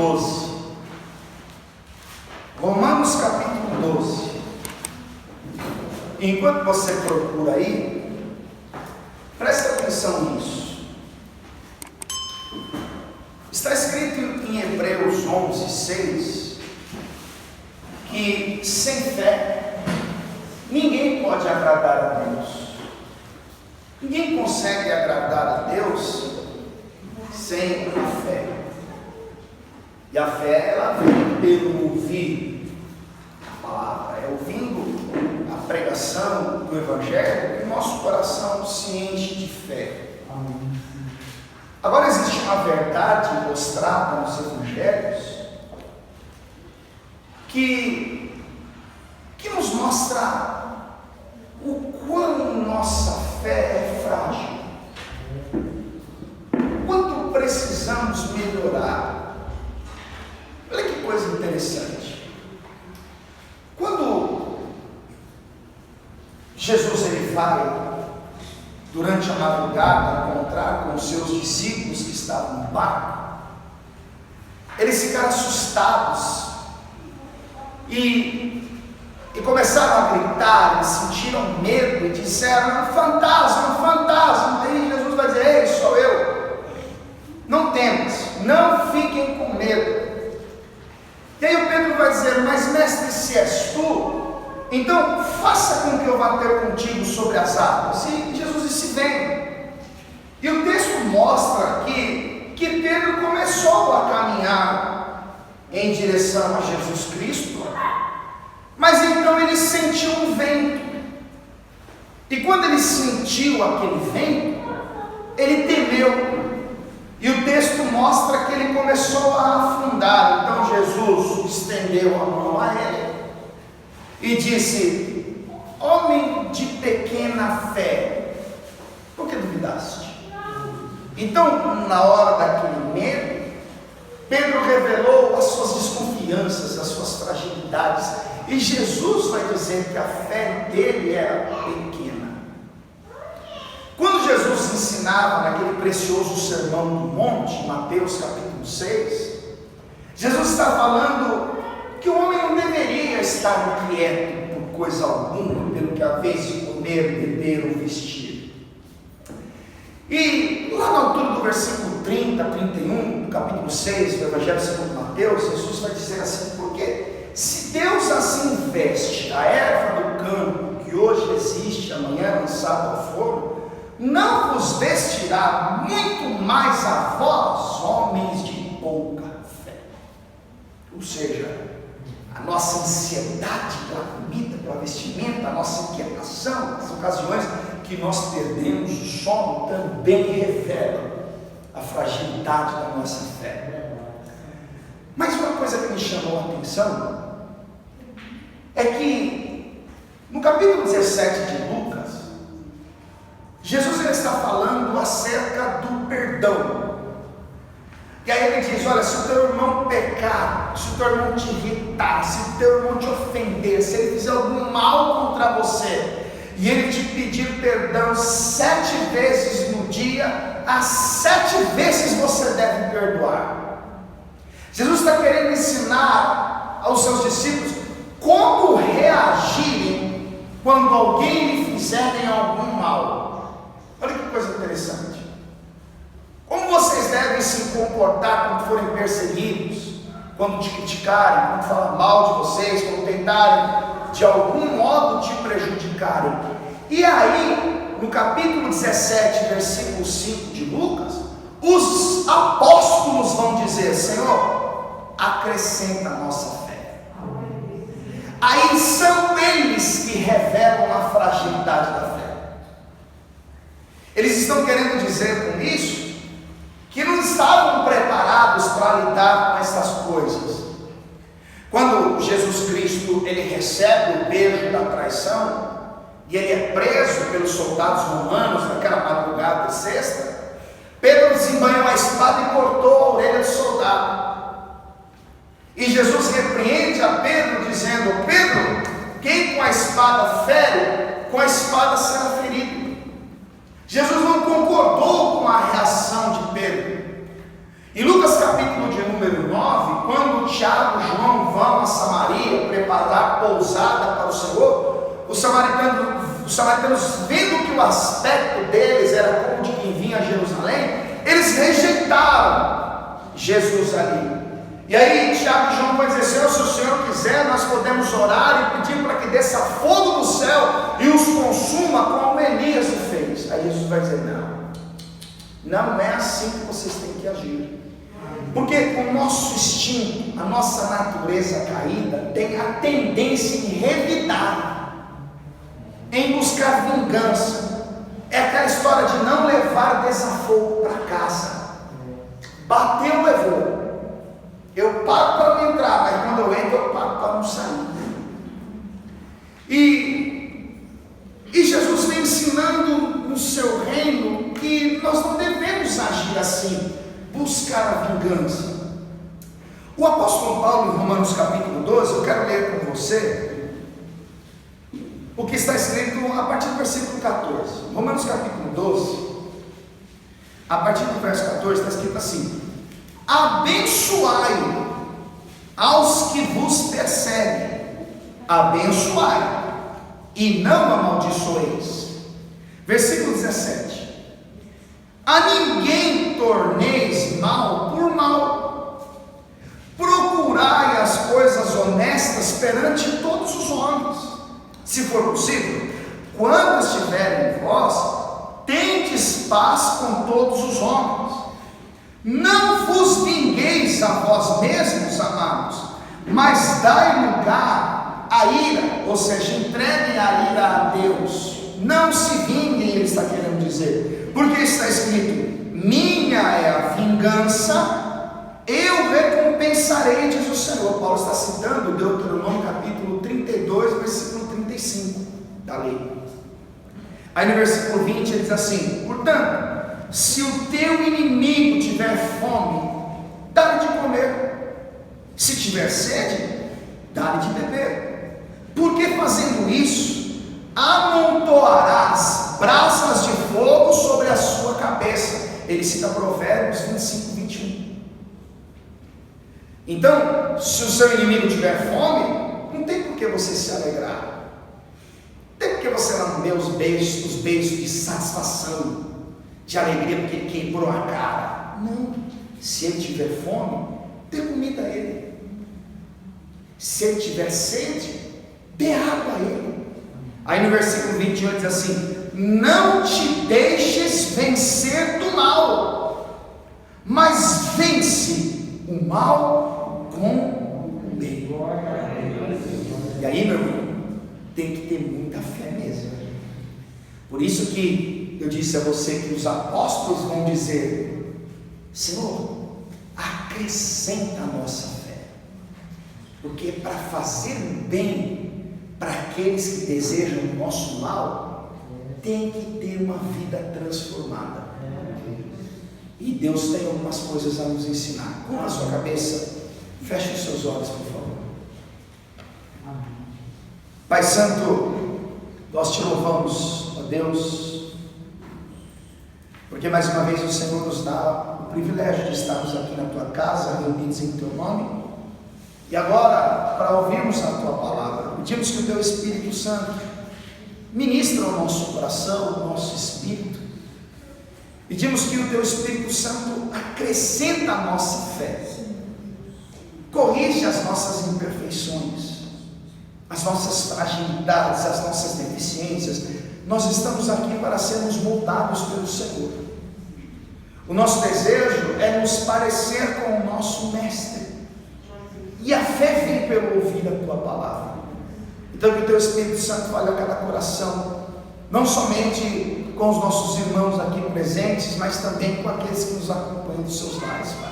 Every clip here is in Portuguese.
12. Romanos capítulo 12. Enquanto você procura aí, preste atenção nisso. Está escrito em Hebreus 11, 6, que sem fé ninguém pode agradar a Deus. Ninguém consegue agradar a Deus sem a fé. E a fé, ela vem pelo ouvir a palavra, é ouvindo a pregação do Evangelho que o nosso coração se enche de fé. Agora existe uma verdade mostrada nos Evangelhos que nos mostra o quão nossa fé é frágil, quanto precisamos melhorar. Olha que coisa interessante. Quando Jesus ele vai durante a madrugada encontrar com os seus discípulos que estavam no barco, eles ficaram assustados e começaram a gritar, eles sentiram medo e disseram: fantasma, fantasma. Aí Jesus vai dizer: ei, sou eu, não temas, não fiquem com medo. E aí o Pedro vai dizer: mas mestre, se és tu, então faça com que eu vá ter contigo sobre as águas. E Jesus disse: vem. E o texto mostra aqui que Pedro começou a caminhar em direção a Jesus Cristo, mas então ele sentiu um vento. E quando ele sentiu aquele vento, ele temeu. E o texto mostra que ele começou a afundar. Então Jesus estendeu a mão a ele e disse: homem de pequena fé, por que duvidaste? Então, na hora daquele medo, Pedro revelou as suas desconfianças, as suas fragilidades, e Jesus vai dizer que a fé dele era pequena. Quando Jesus ensinava naquele precioso sermão do monte, Mateus capítulo 6, Jesus está falando que o homem não deveria estar inquieto por coisa alguma, pelo que a vez de comer, beber ou vestir. E lá na altura do versículo 30, 31, do capítulo 6 do Evangelho segundo Mateus, Jesus vai dizer assim: porque se Deus assim veste a erva do campo, que hoje existe, amanhã é lançada ao forno, não vos vestirá muito mais a vós, homens de pouca fé. Ou seja, a nossa ansiedade pela comida, pela vestimenta, a nossa inquietação, as ocasiões que nós perdemos o sono, também revelam a fragilidade da nossa fé. Mas uma coisa que me chamou a atenção é que no capítulo 17 de Lucas, Jesus ele está falando acerca do perdão. E aí ele diz: olha, se o teu irmão pecar, se o teu irmão te irritar, se o teu irmão te ofender, se ele fizer algum mal contra você, e ele te pedir perdão 7 vezes no dia, as 7 vezes você deve perdoar. Jesus está querendo ensinar aos seus discípulos como reagirem quando alguém lhe fizerem algum mal. Olha que coisa interessante. Como vocês devem se comportar quando forem perseguidos, quando te criticarem, quando falarem mal de vocês, quando tentarem de algum modo te prejudicarem. E aí, no capítulo 17, versículo 5 de Lucas, os apóstolos vão dizer: Senhor, acrescenta a nossa fé. Aí são eles que revelam a fragilidade da fé. Eles estão querendo dizer com isso que não estavam preparados para lidar com essas coisas. Quando Jesus Cristo ele recebe o beijo da traição e ele é preso pelos soldados romanos naquela madrugada de sexta, Pedro desembanhou a espada e cortou a orelha do soldado. E Jesus repreende a Pedro dizendo: Pedro, quem com a espada fere, com a espada será ferido. Jesus não concordou com a reação de Pedro. Em Lucas capítulo de número 9, quando Tiago e João vão a Samaria preparar pousada para o Senhor, os samaritanos, vendo que o aspecto deles era como de quem vinha a Jerusalém, eles rejeitaram Jesus ali. E aí Tiago e João vão dizer: Senhor, se o Senhor quiser, nós podemos orar e pedir para que desça fogo do céu e os consuma, como Elias o fez. Aí Jesus vai dizer: não é assim que vocês têm que agir. Porque o nosso instinto, a nossa natureza caída, tem a tendência em revidar, em buscar vingança. É aquela história de não levar desaforo para casa. Bateu, levou. Eu pago para não entrar, mas quando eu entro, eu pago para não sair. E Jesus vem ensinando no seu reino que nós não devemos agir assim, buscar a vingança. O apóstolo Paulo, em Romanos capítulo 12, eu quero ler com você o que está escrito a partir do versículo 14. Romanos capítulo 12, a partir do verso 14, está escrito assim: abençoai aos que vos perseguem, abençoai e não amaldiçoeis. Versículo 17: a ninguém torneis mal por mal, procurai as coisas honestas perante todos os homens, se for possível, quando estiverem em vós, tendes paz com todos os homens. Não vos vingueis a vós mesmos, amados, mas dai lugar à ira, ou seja, entreguem a ira a Deus. Não se vinguem, ele está querendo dizer, porque está escrito: minha é a vingança, eu recompensarei, diz o Senhor. Paulo está citando Deuteronômio capítulo 32, versículo 35 da lei. Aí no versículo 20 ele diz assim: portanto, se o teu inimigo tiver fome, dá-lhe de comer; se tiver sede, dá-lhe de beber, porque fazendo isso, amontoarás brasas de fogo sobre a sua cabeça. Ele cita Provérbios 25, 21. Então, se o seu inimigo tiver fome, não tem por que você se alegrar, não tem por que você lamber os beijos de satisfação, de alegria porque ele quebrou a cara. Não. Se ele tiver fome, dê comida a ele. Se ele tiver sede, dê água a ele. Aí no versículo 28 diz assim: não te deixes vencer do mal, mas vence o mal com o bem. E aí, meu irmão, tem que ter muita fé mesmo. Por isso que eu disse a você que os apóstolos vão dizer: Senhor, acrescenta a nossa fé, porque para fazer o bem para aqueles que desejam o nosso mal, tem que ter uma vida transformada. E Deus tem algumas coisas a nos ensinar. Com a sua cabeça, feche os seus olhos, por favor. Pai Santo, nós te louvamos, ó Deus, porque mais uma vez o Senhor nos dá o privilégio de estarmos aqui na tua casa, reunidos em teu nome. E agora, para ouvirmos a tua palavra, pedimos que o teu Espírito Santo ministre ao nosso coração, ao nosso espírito. Pedimos que o teu Espírito Santo acrescenta a nossa fé, corrige as nossas imperfeições, as nossas fragilidades, as nossas deficiências. Nós estamos aqui para sermos moldados pelo Senhor. O nosso desejo é nos parecer com o nosso Mestre, e a fé vem pelo ouvir a tua palavra. Então que o teu Espírito Santo fale a cada coração, não somente com os nossos irmãos aqui presentes, mas também com aqueles que nos acompanham dos seus lares, Pai.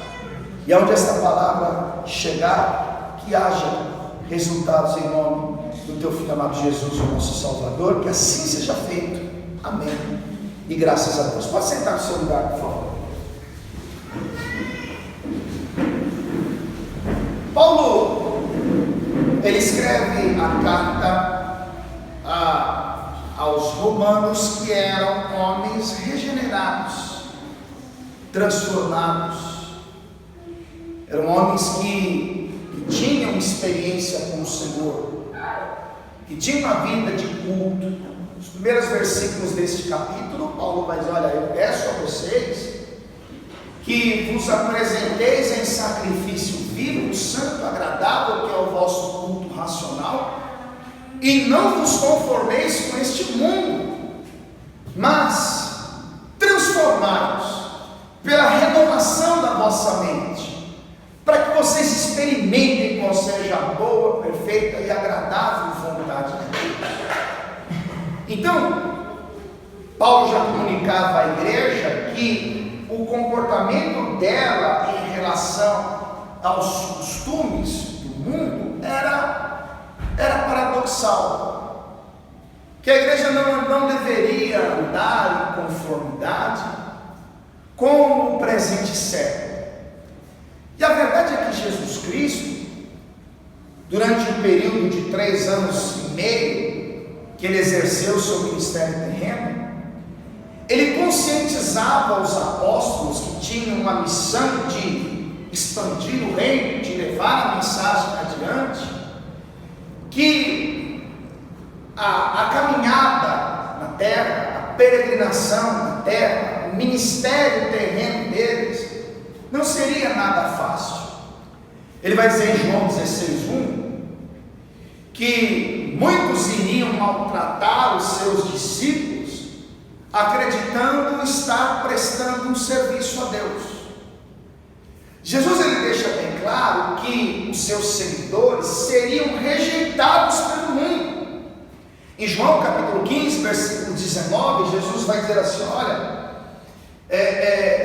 E aonde esta palavra chegar, que haja resultados em nome do teu Filho amado Jesus, o nosso Salvador. Que assim seja feito. Amém. E graças a Deus. Pode sentar no seu lugar, por favor. Paulo, ele escreve a carta aos romanos, que eram homens regenerados, transformados, Eram homens que tinham experiência com o Senhor, que tinham uma vida de culto. Os primeiros versículos deste capítulo, Paulo vai dizer: olha, eu peço a vocês que vos apresenteis em sacrifício vivo, santo, agradável, que é o vosso culto racional, e não vos conformeis com este mundo, mas transformai-vos pela renovação da vossa mente, para que vocês experimentem qual seja a boa, perfeita e agradável vontade de Deus. Então, Paulo já comunicava à igreja que o comportamento dela em relação aos costumes do mundo era paradoxal, que a igreja não deveria andar em conformidade com o presente século. E a verdade é que Jesus Cristo, durante um período de 3 anos e meio que ele exerceu o seu ministério terreno, ele conscientizava os apóstolos que tinham uma missão de expandir o reino, de levar a mensagem adiante, que a caminhada na terra, a peregrinação na terra, o ministério terreno deles não seria nada fácil. Ele vai dizer em João 16:1 que muitos iriam maltratar os seus discípulos, acreditando estar prestando um serviço a Deus. Jesus ele deixa bem claro que os seus seguidores seriam rejeitados pelo mundo. Em João capítulo 15, versículo 19, Jesus vai dizer assim: olha,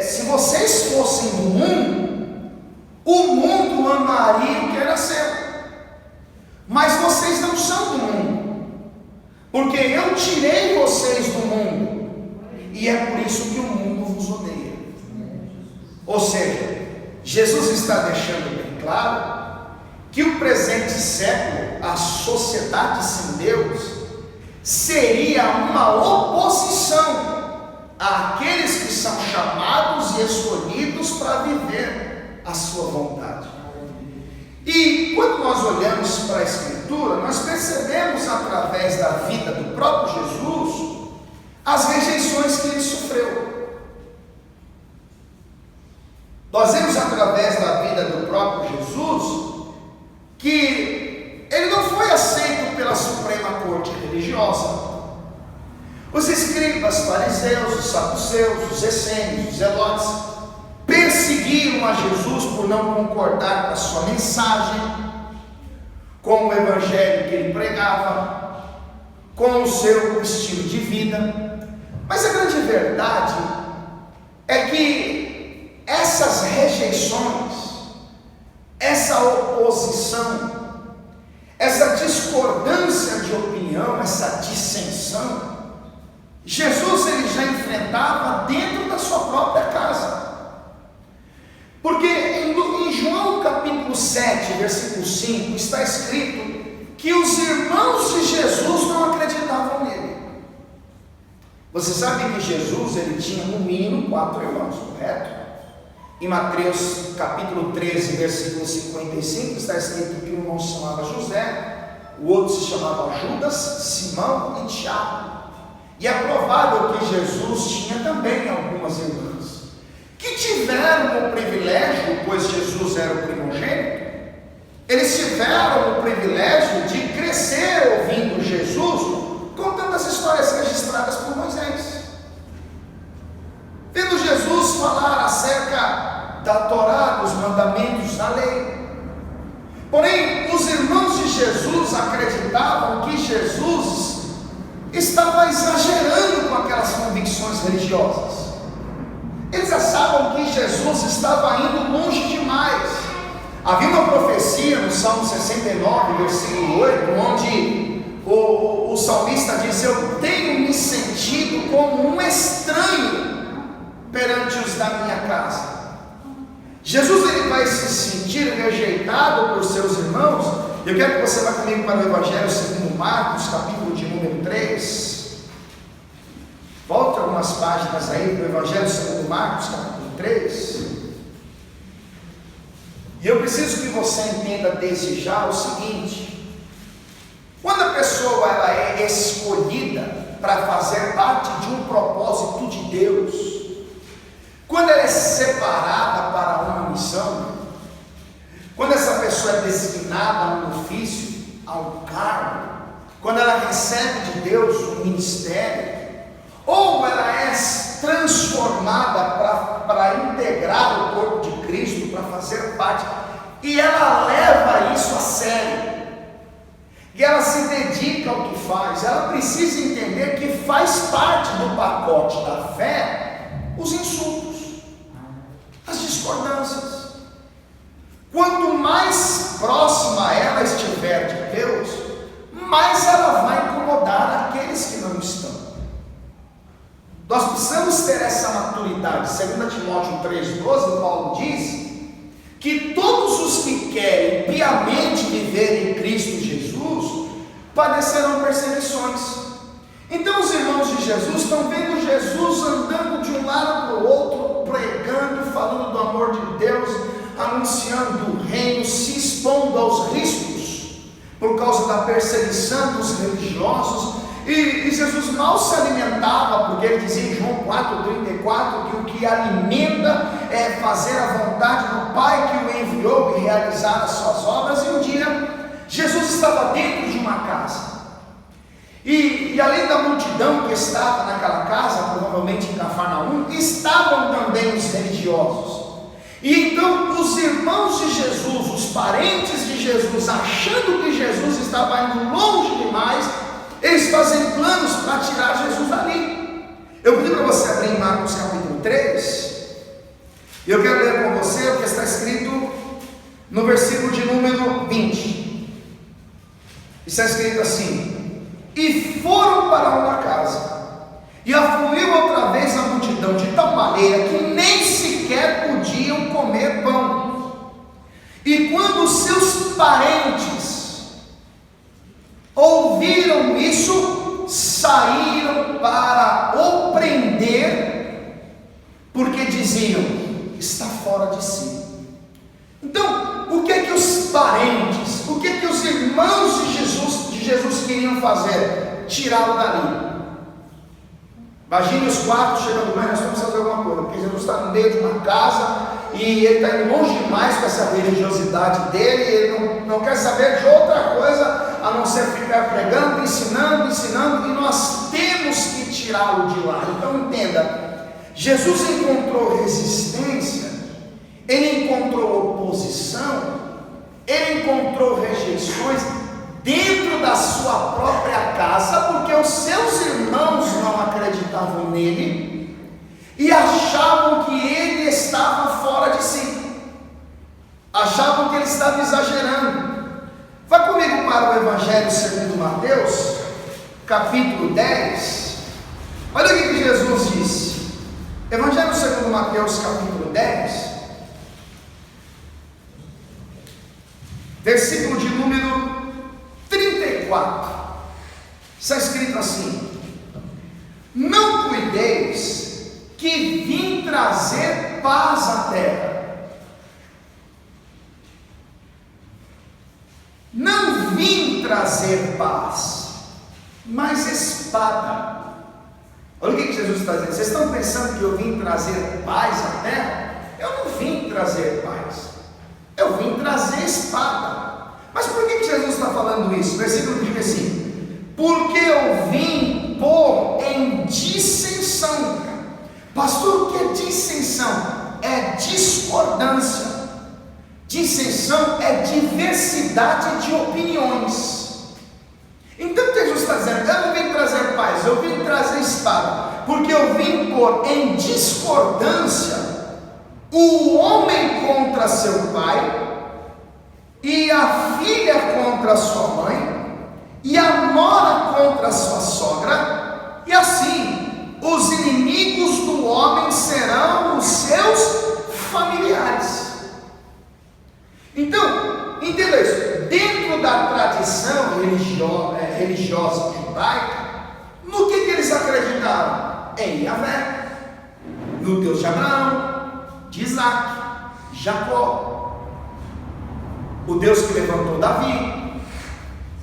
se vocês fossem do mundo, o mundo amaria o que era seu, mas vocês não são do mundo, porque eu tirei vocês do mundo, e é por isso que o mundo vos odeia. Ou seja, Jesus está deixando bem claro que o presente século, a sociedade sem Deus, seria uma oposição àqueles que são chamados e escolhidos para viver a sua vontade. E quando nós olhamos para a Escritura, nós percebemos através da vida do próprio Jesus as rejeições que ele sofreu. Nós vemos através da vida do próprio Jesus que ele não foi aceito pela Suprema Corte Religiosa. Os escribas, fariseus, os saduceus, os essênios, os zelotes perseguiram a Jesus por não concordar com a sua mensagem, com o evangelho que ele pregava, com o seu estilo de vida. Mas a grande verdade é que essas rejeições, essa oposição, essa discordância de opinião, essa dissensão, Jesus ele já enfrentava dentro da sua própria casa. Porque em João capítulo 7, versículo 5, está escrito que os irmãos de Jesus não acreditavam nele. Você sabe que Jesus ele tinha no mínimo 4 irmãos, correto? Em Mateus capítulo 13, versículo 55, está escrito que um irmão se chamava José, o outro se chamava Judas, Simão e Tiago. E é provável que Jesus tinha também algumas irmãs, que tiveram o privilégio, pois Jesus era o primogênito, eles tiveram o privilégio de crescer ouvindo Jesus, contando as histórias registradas por Moisés, vendo Jesus falar acerca da Torá, dos mandamentos da lei. Porém, os irmãos de Jesus acreditavam que Jesus estava exagerando com aquelas convicções religiosas. Eles achavam que Jesus estava indo longe demais. Havia uma profecia no Salmo 69, versículo 8, onde o salmista diz: eu tenho me sentido como um estranho perante os da minha casa. Jesus ele vai se sentir rejeitado por seus irmãos. Eu quero que você vá comigo para o Evangelho segundo Marcos, capítulo de número 3. Volte algumas páginas aí para o Evangelho segundo Marcos, capítulo 3. E eu preciso que você entenda desde já o seguinte: quando a pessoa ela é escolhida para fazer parte de um propósito de Deus, quando ela é separada para uma missão, quando essa pessoa é designada a um ofício, a um cargo, quando ela recebe de Deus um ministério, ou ela é transformada para integrar o corpo de Cristo, para fazer parte, e ela leva isso a sério, e ela se dedica ao que faz, ela precisa entender que faz parte do pacote da fé os insultos, as discordâncias. Quanto mais próxima ela estiver de Deus, mais ela vai incomodar aqueles que não estão. Nós precisamos ter essa maturidade. 2 Timóteo 3,12, Paulo diz que todos os que querem piamente viver em Cristo Jesus padecerão perseguições. Então os irmãos de Jesus estão vendo Jesus andando de um lado para o outro, pregando, falando do amor de Deus, anunciando o reino, se expondo aos riscos por causa da perseguição dos religiosos. E Jesus mal se alimentava, porque ele dizia em João 4,34 que o que alimenta é fazer a vontade do Pai que o enviou e realizar as suas obras. E um dia Jesus estava dentro de uma casa, e além da multidão que estava naquela casa, provavelmente em Cafarnaum, estavam também os religiosos. E então os irmãos de Jesus, os parentes de Jesus, achando que Jesus estava indo longe demais, eles fazem planos para tirar Jesus dali. Eu pedi para você abrir em Marcos capítulo 3, e eu quero ler com você o que está escrito no versículo de número 20. Está escrito assim: e foram para uma casa, e afluiu outra vez a multidão, de tal maneira que nem sequer podiam comer pão. E quando os seus parentes ouviram isso, saíram para o prender, porque diziam: está fora de si. Então, o que é que os parentes, o que é que os irmãos de Jesus queriam fazer? Tirá-lo dali. Imagine os quatro chegando: mas nós vamos fazer alguma coisa, porque Jesus está no meio de uma casa, e ele está indo longe demais com essa religiosidade dele, ele não quer saber de outra coisa a não ser ficar pregando, ensinando, e nós temos que tirá-lo de lá. Então entenda, Jesus encontrou resistência, ele encontrou oposição, ele encontrou rejeições dentro da sua própria casa, porque os seus irmãos não acreditavam nele e achavam que ele estava fora de si, achavam que ele estava exagerando. Vá comigo para o Evangelho segundo Mateus, capítulo 10. Olha o que Jesus disse. Evangelho segundo Mateus, capítulo 10, versículo de número 34. Está escrito assim: não cuideis que vim trazer paz à terra. Não vim trazer paz, mas espada. Olha o que Jesus está dizendo. Vocês estão pensando que eu vim trazer paz à terra? Eu não vim trazer paz, eu vim trazer espada. Mas por que Jesus está falando isso? O versículo diz assim: porque eu vim pôr em dissensão. Pastor, o que é dissensão? É discordância. Dissensão é diversidade de opiniões. Então Jesus está dizendo: eu não vim trazer paz, eu vim trazer espada, porque eu vim pôr em discordância o homem contra seu pai, e a filha contra sua mãe, e a nora contra sua sogra, e assim os inimigos do homem serão os seus familiares. Então, entenda isso. Dentro da tradição religiosa judaica, no que eles acreditavam? Em Yahvé, no Deus de Abraão, de Isaac, Jacó. o Deus que levantou Davi,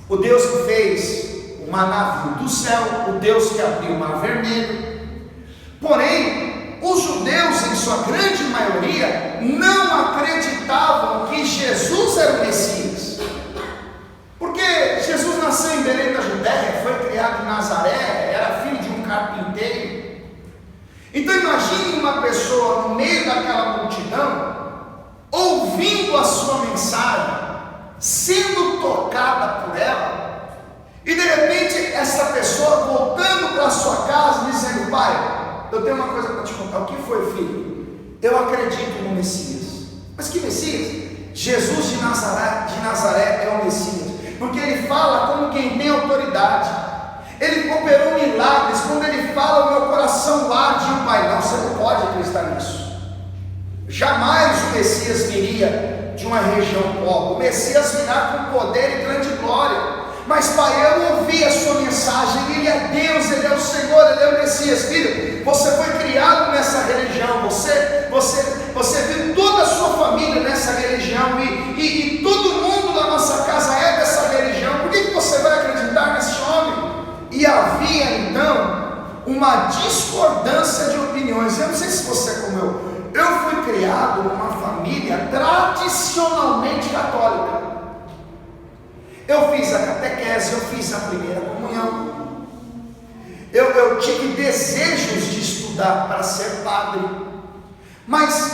o Deus que fez o maná vir do céu, o Deus que abriu o mar vermelho. Porém, os judeus, em sua grande maioria, não acreditavam que Jesus era o Messias, porque Jesus nasceu em Belém da Judéia, foi criado em Nazaré, era filho de um carpinteiro. Então imagine uma pessoa no meio daquela multidão, ouvindo a sua mensagem, sendo tocada por ela, e de repente essa pessoa voltando para sua casa dizendo: pai, eu tenho uma coisa para te contar. O que foi, filho? Eu acredito no Messias. Mas que Messias? Jesus de Nazaré é o Messias, porque ele fala como quem tem autoridade, ele operou milagres. Quando ele fala, o meu coração arde. E o pai: não, você não pode acreditar nisso. Jamais o Messias viria de uma região pobre, o Messias virá com poder e grande glória. Mas pai, eu ouvi a sua mensagem, ele é Deus, ele é o Senhor, ele é o Messias. Filho, você foi criado nessa religião, você viu toda a sua família nessa religião, e todo mundo da nossa casa é dessa religião. Por que você vai acreditar nesse homem? E havia então uma discordância de opiniões. Eu não sei se você é como eu fui criado numa família tradicionalmente católica. Eu fiz a catequese, eu fiz a primeira comunhão, eu tive desejos de estudar para ser padre, mas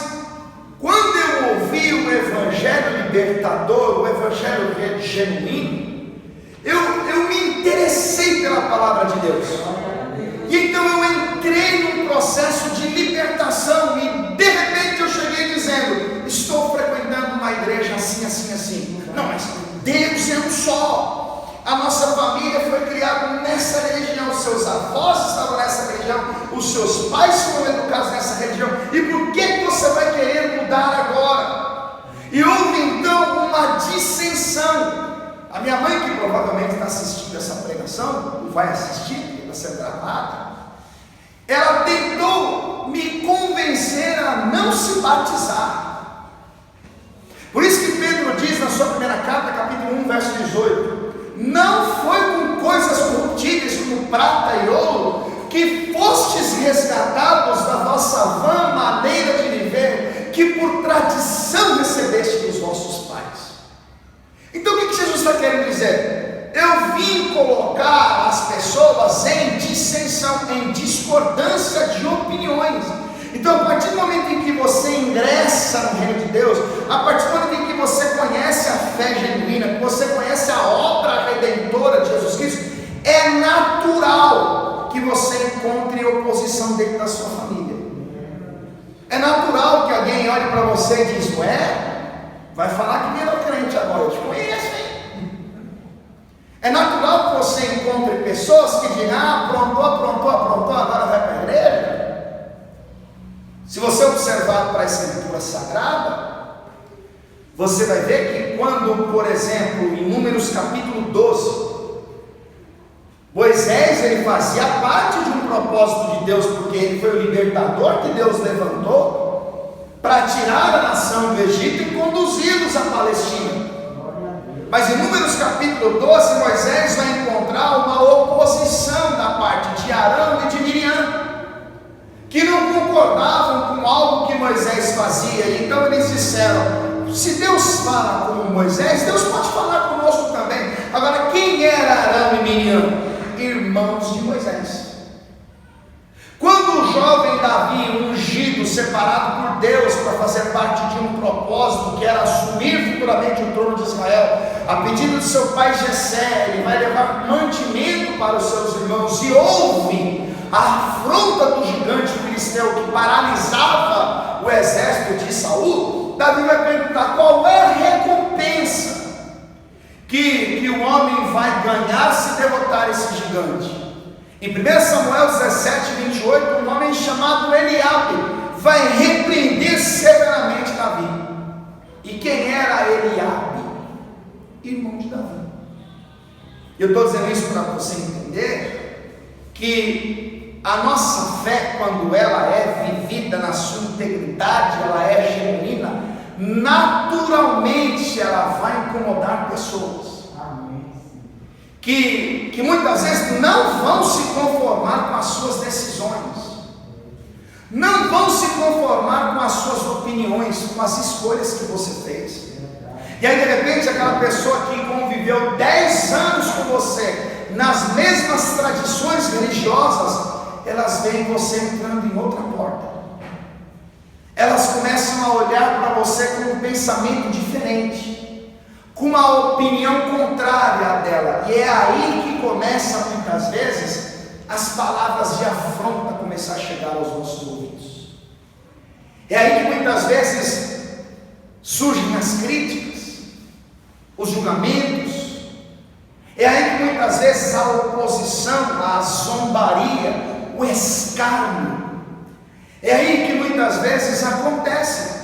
quando eu ouvi o evangelho libertador, o evangelho genuíno, eu me interessei pela palavra de Deus, e então eu entrei num processo de libertação, e de repente eu cheguei dizendo: estou frequentando uma igreja assim, assim, assim. Não, mas Deus é um só. A nossa família foi criada nessa religião, os seus avós estavam nessa religião, os seus pais foram educados nessa religião, e por que você vai querer mudar agora? E houve então uma dissensão. A minha mãe, que provavelmente está assistindo essa pregação, não vai assistir, porque está sendo gravada, ela tentou me convencer a não se batizar. Por isso que Pedro diz na sua primeira carta, capítulo 1, verso 18: não foi com coisas corruptíveis como prata e ouro que fostes resgatados da vossa vã maneira de viver, que por tradição recebeste dos vossos pais. Então o que Jesus está querendo dizer? Eu vim colocar as pessoas em dissensão, em discordância de opiniões. Então, a partir do momento em que você ingressa no reino de Deus, a partir do momento em que você conhece a fé genuína, que você conhece a obra redentora de Jesus Cristo, é natural que você encontre oposição dentro da sua família. É natural que alguém olhe para você e diz: ué, vai falar que virou crente agora, eu te conheço, hein? É natural que você encontre pessoas que digam: ah, aprontou, agora vai para a igreja. Se você observar para a Escritura Sagrada, você vai ver que quando, por exemplo, em Números capítulo 12, Moisés, ele fazia parte de um propósito de Deus, porque ele foi o libertador que Deus levantou para tirar a nação do Egito e conduzi-los à Palestina. Mas em Números capítulo 12, Moisés vai encontrar uma oposição da parte de Arão e de Miriam, que não concordavam com algo que Moisés fazia. E então eles disseram: se Deus fala com Moisés, Deus pode falar conosco também. Agora, quem era Arão e Miriam? Irmãos de Moisés. Quando o jovem Davi, ungido, separado por Deus para fazer parte de um propósito que era assumir futuramente o trono de Israel, a pedido de seu pai Jessé, ele vai levar mantimento para os seus irmãos, e ouve a afronta do gigante filisteu que paralisava o exército de Saul. Davi vai perguntar: qual é a recompensa que o homem vai ganhar se derrotar esse gigante? Em 1 Samuel 17, 28, um homem chamado Eliabe vai repreender severamente Davi. E quem era Eliabe? Irmão de Davi. Eu estou dizendo isso para você entender que a nossa fé, quando ela é vivida na sua integridade, ela é genuína, naturalmente ela vai incomodar pessoas. Que muitas vezes não vão se conformar com as suas decisões, não vão se conformar com as suas opiniões, com as escolhas que você fez. E aí de repente aquela pessoa que conviveu 10 anos com você, nas mesmas tradições religiosas, elas veem você entrando em outra porta. Elas começam a olhar para você com um pensamento diferente, com uma opinião contrária à dela. E é aí que começa muitas vezes as palavras de afronta começar a chegar aos nossos ouvidos. É aí que muitas vezes surgem as críticas, os julgamentos. É aí que muitas vezes a oposição, a zombaria, o escárnio. É aí que muitas vezes acontece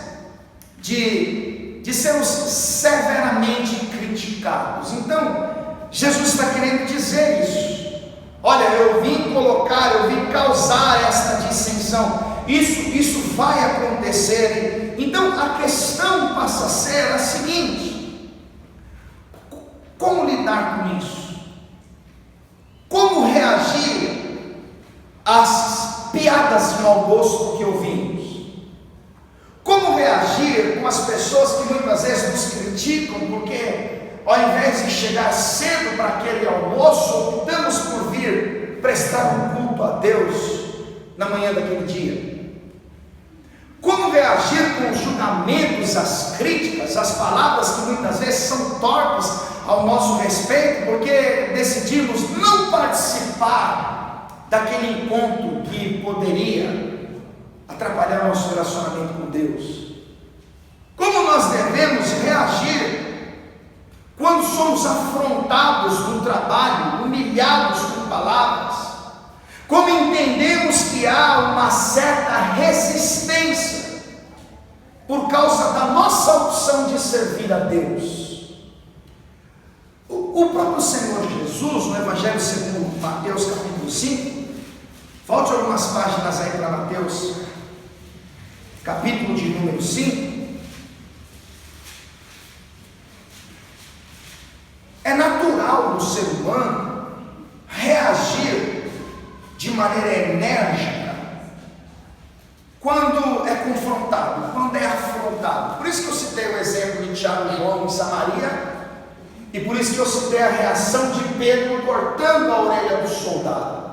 de sermos severamente criticados. Então, Jesus está querendo dizer isso. Olha, eu vim causar esta dissensão. Isso vai acontecer. Então, a questão passa a ser a seguinte: como lidar com isso? Como reagir às piadas de mau gosto que ouvimos? Como reagir com as pessoas que muitas vezes nos criticam, porque ao invés de chegar cedo para aquele almoço, optamos por vir prestar um culto a Deus na manhã daquele dia? Como reagir com os julgamentos, as críticas, as palavras que muitas vezes são torpes ao nosso respeito, porque decidimos não participar daquele encontro que poderia atrapalhar o nosso relacionamento com Deus? Como nós devemos reagir quando somos afrontados no trabalho, humilhados com palavras? Como entendemos que há uma certa resistência por causa da nossa opção de servir a Deus? O próprio Senhor Jesus, no Evangelho segundo Mateus capítulo 5, volte algumas páginas aí para Mateus, capítulo de número 5. É natural no ser humano reagir de maneira enérgica quando é confrontado, quando é afrontado. Por isso que eu citei o exemplo de Tiago e João em Samaria, e por isso que eu citei a reação de Pedro cortando a orelha do soldado.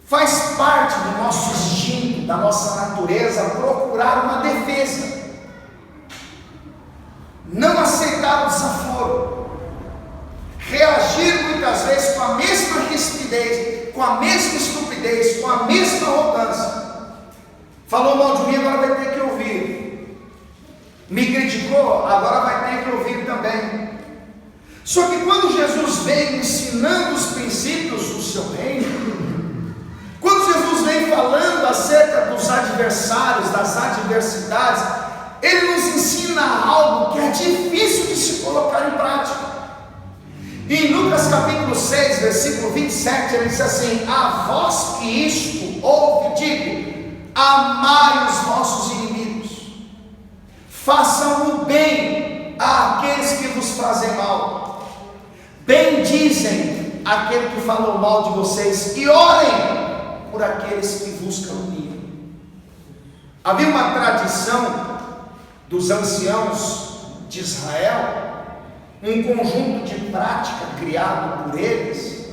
Faz parte do nosso instinto, da nossa natureza, procurar uma defesa, não aceitar o desaforo, reagir muitas vezes com a mesma rispidez, com a mesma estupidez, com a mesma arrogância. Falou mal de mim, agora vai ter que ouvir. Me criticou, agora vai ter que ouvir também. Só que quando Jesus veio ensinando os princípios do seu reino, quando Jesus vem falando acerca dos adversários, das adversidades, Ele nos ensina algo que é difícil de se colocar em prática. Em Lucas capítulo 6, versículo 27, ele diz assim: a vós que isto ouve, digo, amai os vossos inimigos, façam o bem àqueles que vos fazem mal, bendizem aquele que falou mal de vocês, e orem por aqueles que vos caluniam. Havia uma tradição dos anciãos de Israel, um conjunto de prática criado por eles,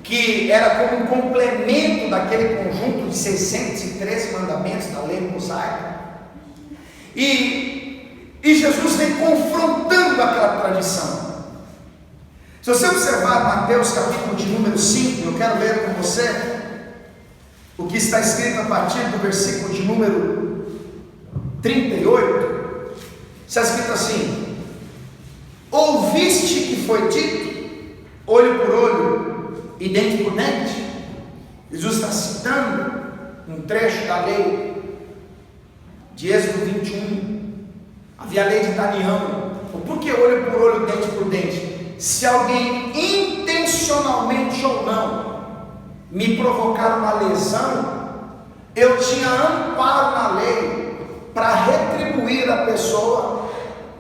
que era como um complemento daquele conjunto de 613 mandamentos da lei mosaica. E Jesus vem confrontando aquela tradição. Se você observar Mateus capítulo de número 5, eu quero ler com você o que está escrito a partir do versículo de número 38. Está escrito assim: ouviste que foi dito, olho por olho e dente por dente? Jesus está citando um trecho da lei de Êxodo 21. Havia a lei de Daniel. Por que olho por olho, dente por dente? Se alguém intencionalmente ou não me provocar uma lesão, eu tinha amparo na lei para retribuir a pessoa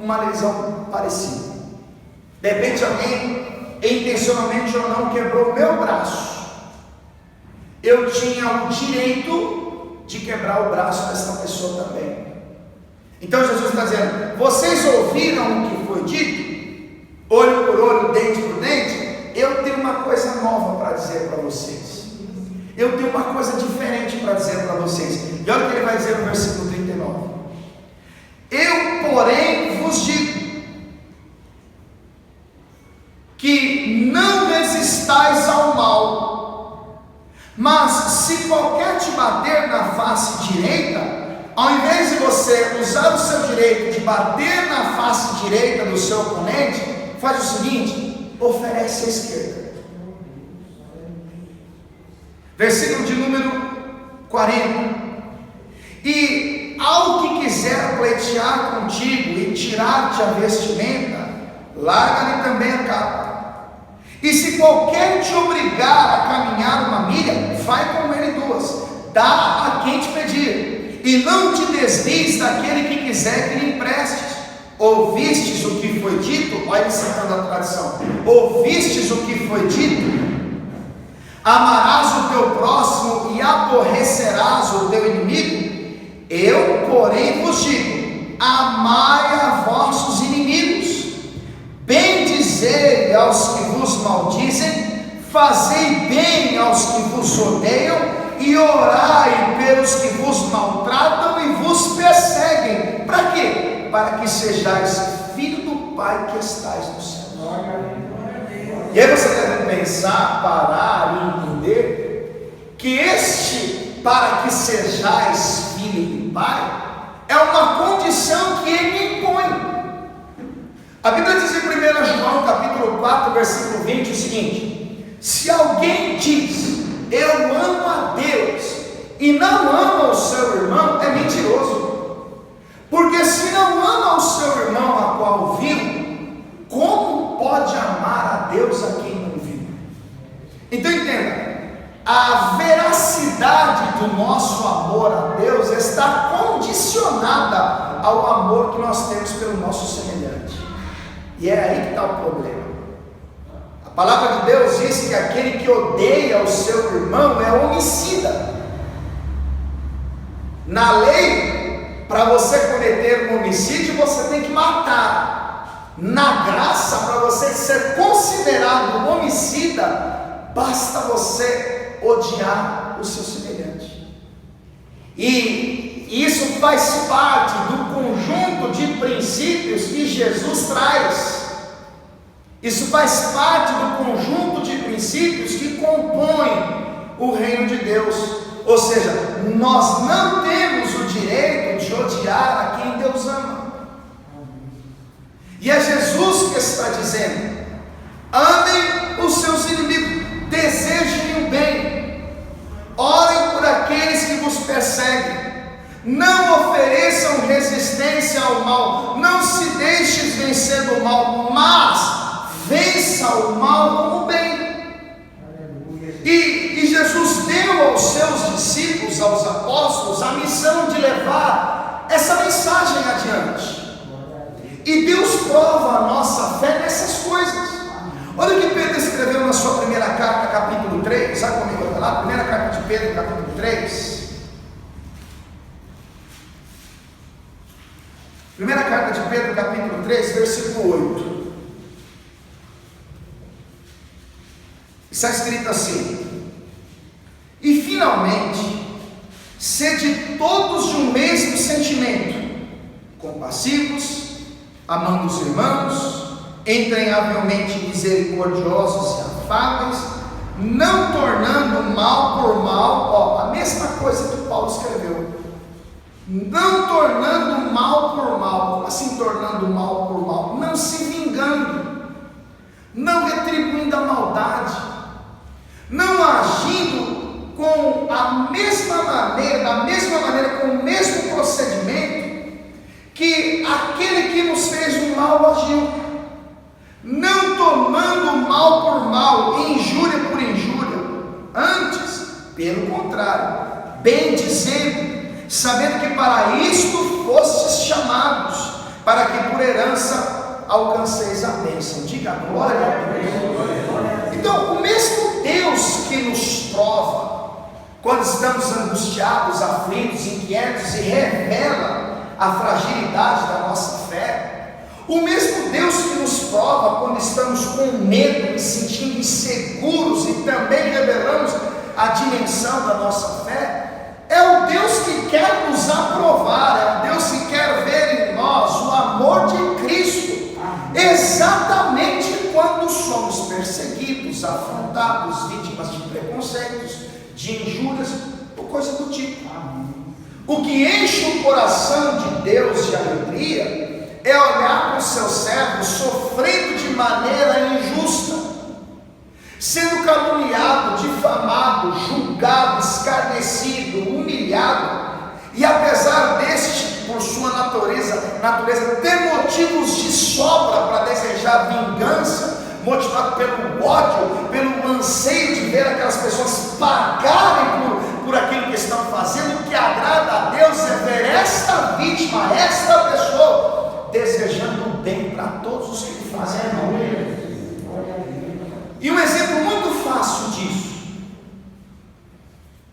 uma lesão parecida. De repente alguém, intencionalmente ou não, quebrou o meu braço. Eu tinha o direito de quebrar o braço dessa pessoa também. Então Jesus está dizendo: vocês ouviram o que foi dito? Olho por olho, dente por dente. Eu tenho uma coisa nova para dizer para vocês. Eu tenho uma coisa diferente para dizer para vocês. E olha o que ele vai dizer no versículo 39. Eu, porém, vos digo que não resistais ao mal, mas se qualquer te bater na face direita, ao invés de você usar o seu direito de bater na face direita do seu oponente, faz o seguinte: oferece a esquerda. Versículo de número 40. E ao que quiser pleitear contigo e tirar-te a vestimenta, larga-lhe também a capa. E se qualquer te obrigar a caminhar uma milha, vai com ele 2. Dá a quem te pedir, e não te desvies daquele que quiser que lhe emprestes. Ouvistes o que foi dito? Olha ele citando a tradição. Ouvistes o que foi dito? Amarás o teu próximo e aborrecerás o teu inimigo? Eu, porém, vos digo: amai a vossos inimigos, bendizei aos que vos maldizem, fazei bem aos que vos odeiam, e orai pelos que vos maltratam e vos perseguem. Para quê? Para que sejais filho do Pai que estais no céu. E aí você deve pensar, parar e entender que este "para que sejais filho do Pai" é uma condição que ele impõe. A Bíblia diz em 1 João capítulo 4, versículo 20 o seguinte: se alguém diz eu amo a Deus e não ama o seu irmão, é mentiroso. Porque se não ama o seu irmão a qual viu, como pode amar a Deus a quem não viu? Então entenda, a veracidade do nosso amor a Deus está condicionada ao amor que nós temos pelo nosso semelhante. E é aí que está o problema. A palavra de Deus diz que aquele que odeia o seu irmão é homicida. Na lei, para você cometer um homicídio, você tem que matar. Na graça, para você ser considerado homicida, basta você odiar o seu semelhante. E isso faz parte do conjunto de princípios que Jesus traz. Isso faz parte do conjunto de princípios que compõem o reino de Deus. Ou seja, nós não temos o direito de odiar a quem Deus ama. E é Jesus que está dizendo: amem os seus inimigos, desejem o bem, orem por aqueles que vos perseguem, não ofereçam resistência ao mal, não se deixes vencer do mal, mas vença o mal com o bem. E Jesus deu aos seus discípulos, aos apóstolos, a missão de levar essa mensagem adiante. E Deus prova a nossa fé nessas coisas. Olha o que Pedro escreveu na sua primeira carta, capítulo 3. Sabe comigo até lá? Primeira carta de Pedro, capítulo 3. Primeira carta de Pedro, capítulo 3, versículo 8. Está escrito assim: e finalmente, sede todos de um mesmo sentimento, compassivos, amando os irmãos, entranhavelmente misericordiosos e afáveis, não tornando mal por mal, a mesma coisa que Paulo escreveu, não tornando mal por mal. Como assim tornando mal por mal? Não se vingando, não retribuindo a maldade, não agindo com a mesma maneira, da mesma maneira, com o mesmo procedimento que aquele que nos fez o mal agiu, não tomando mal por mal, injúria por injúria, antes, pelo contrário, bem dizendo, sabendo que para isto fostes chamados, para que por herança alcanceis a bênção. Diga glória a Deus. Então, o mesmo Deus que nos prova quando estamos angustiados, aflitos, inquietos, e revela a fragilidade da nossa fé, o mesmo Deus que nos prova quando estamos com medo, nos sentindo inseguros, e também revelamos a dimensão da nossa fé, é o Deus que quer nos aprovar, é o Deus que quer ver em nós o amor de Cristo, exatamente quando somos perseguidos, afrontados, vítimas de preconceitos, de injúrias ou coisa do tipo. O que enche o coração de Deus de alegria é olhar para o seu servo sofrendo de maneira injusta, sendo caluniado, difamado, julgado, escarnecido, humilhado, e apesar deste, por sua natureza ter motivos de sobra para desejar vingança, motivado pelo ódio, pelo anseio de ver aquelas pessoas pagarem por aquilo que estão fazendo, o que agrada a Deus é ver esta vítima, esta pessoa, desejando o bem para todos os que fazem mal. E um exemplo muito fácil disso,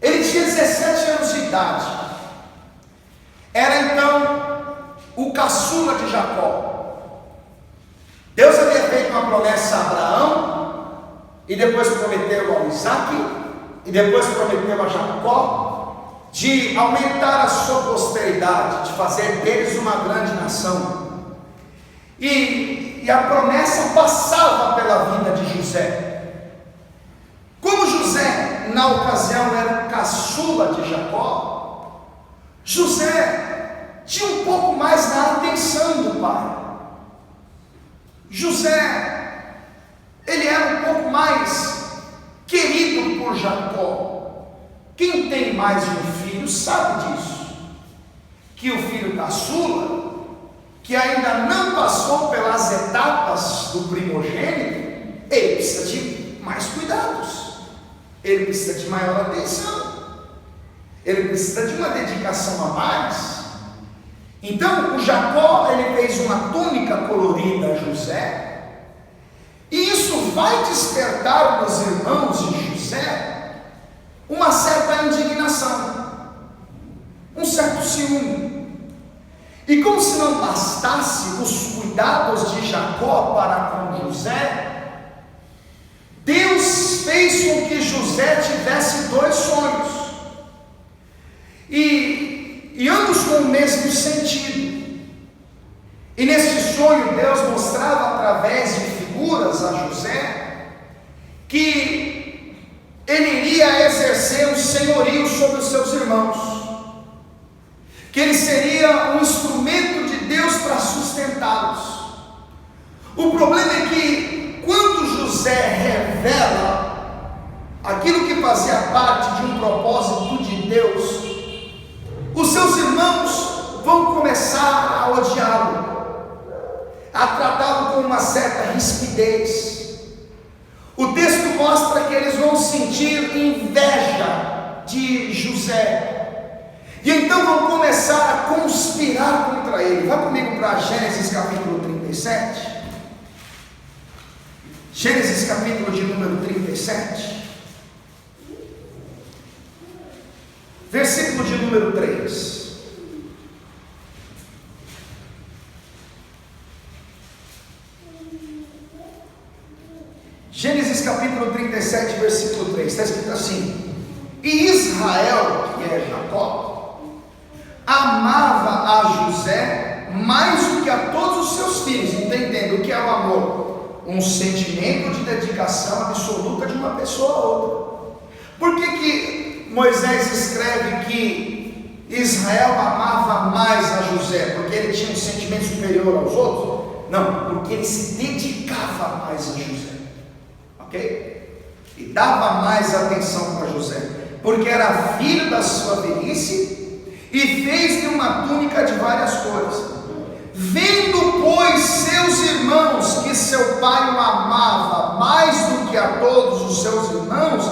ele tinha 17 anos de idade, era então o caçula de Jacó. Deus havia feito uma promessa a Abraão, e depois prometeu a Isaac, e depois prometeu a Jacó, de aumentar a sua prosperidade, de fazer deles uma grande nação. E a promessa passava pela vida de José. Como José, na ocasião, era o caçula de Jacó, José tinha um pouco mais na atenção do pai. José, ele era um pouco mais querido por Jacó. Quem tem mais de um filho sabe disso, que o filho caçula, que ainda não passou pelas etapas do primogênito, ele precisa de mais cuidados, ele precisa de maior atenção, ele precisa de uma dedicação a mais. Então o Jacó, ele fez uma túnica colorida a José, e isso vai despertar nos irmãos de José uma certa indignação, um certo ciúme. E como se não bastasse os cuidados de Jacó para com José, Deus fez com que José tivesse 2 sonhos, e ambos com o mesmo sentido. E nesse sonho Deus mostrava através de figuras a José que ele iria exercer um senhorio sobre os seus irmãos, que ele seria um instrumento de Deus para sustentá-los. O problema é que quando José revela aquilo que fazia parte de um propósito de Deus, os seus irmãos vão começar a odiá-lo, a tratá-lo com uma certa rispidez. O texto mostra que eles vão sentir inveja de José, e então vão começar a conspirar contra ele. Vai comigo para Gênesis capítulo 37. Gênesis capítulo de número 37, versículo de número 3. Gênesis capítulo 37, versículo 3, está escrito assim: e Israel, que é Jacó, amava a José mais do que a todos os seus filhos. Entendendo o que é o amor? Um sentimento de dedicação absoluta de uma pessoa a outra. Por que Moisés escreve que Israel amava mais a José? Porque ele tinha um sentimento superior aos outros? Não, porque ele se dedicava mais a José, ok? E dava mais atenção para José, porque era filho da sua velhice, e fez-lhe uma túnica de várias cores. Vendo, pois, seus irmãos que seu pai o amava mais do que a todos os seus irmãos,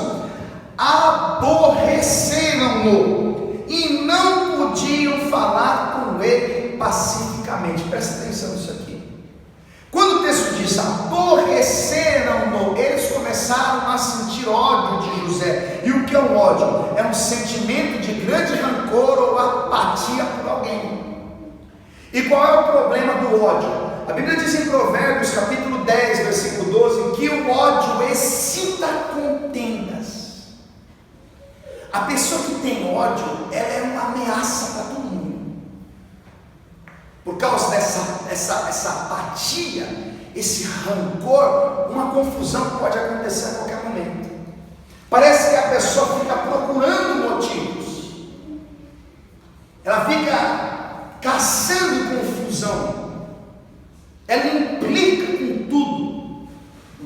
aborreceram-no e não podiam falar com ele pacificamente. Presta atenção nisso aqui. Quando o texto diz aborreceram-no, eles começaram a sentir ódio de José. E o que é um ódio? É um sentimento de grande rancor ou apatia por alguém. E qual é o problema do ódio? A Bíblia diz em Provérbios capítulo 10, versículo 12, que o ódio excita contendas. A pessoa que tem ódio, ela é uma ameaça para todo mundo. Por causa dessa apatia, esse rancor, uma confusão pode acontecer a qualquer momento. Parece que a pessoa fica procurando motivos, ela fica caçando confusão, ela implica com tudo.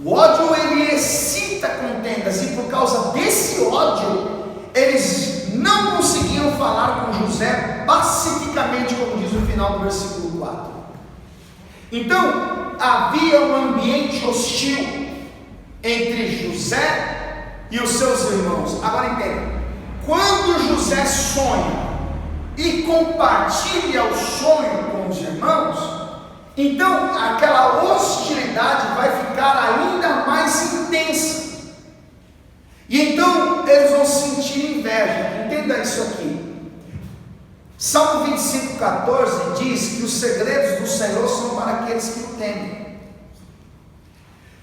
O ódio, ele excita contendas, e por causa desse ódio, eles não conseguiam falar com José pacificamente, como diz no final do versículo 4. Então, havia um ambiente hostil entre José e os seus irmãos. Agora entenda, quando José sonha e compartilha o sonho com os irmãos, então aquela hostilidade vai ficar ainda mais intensa. E então eles vão sentir inveja. Entenda isso aqui. Salmo 25,14 diz que os segredos do Senhor são para aqueles que o temem.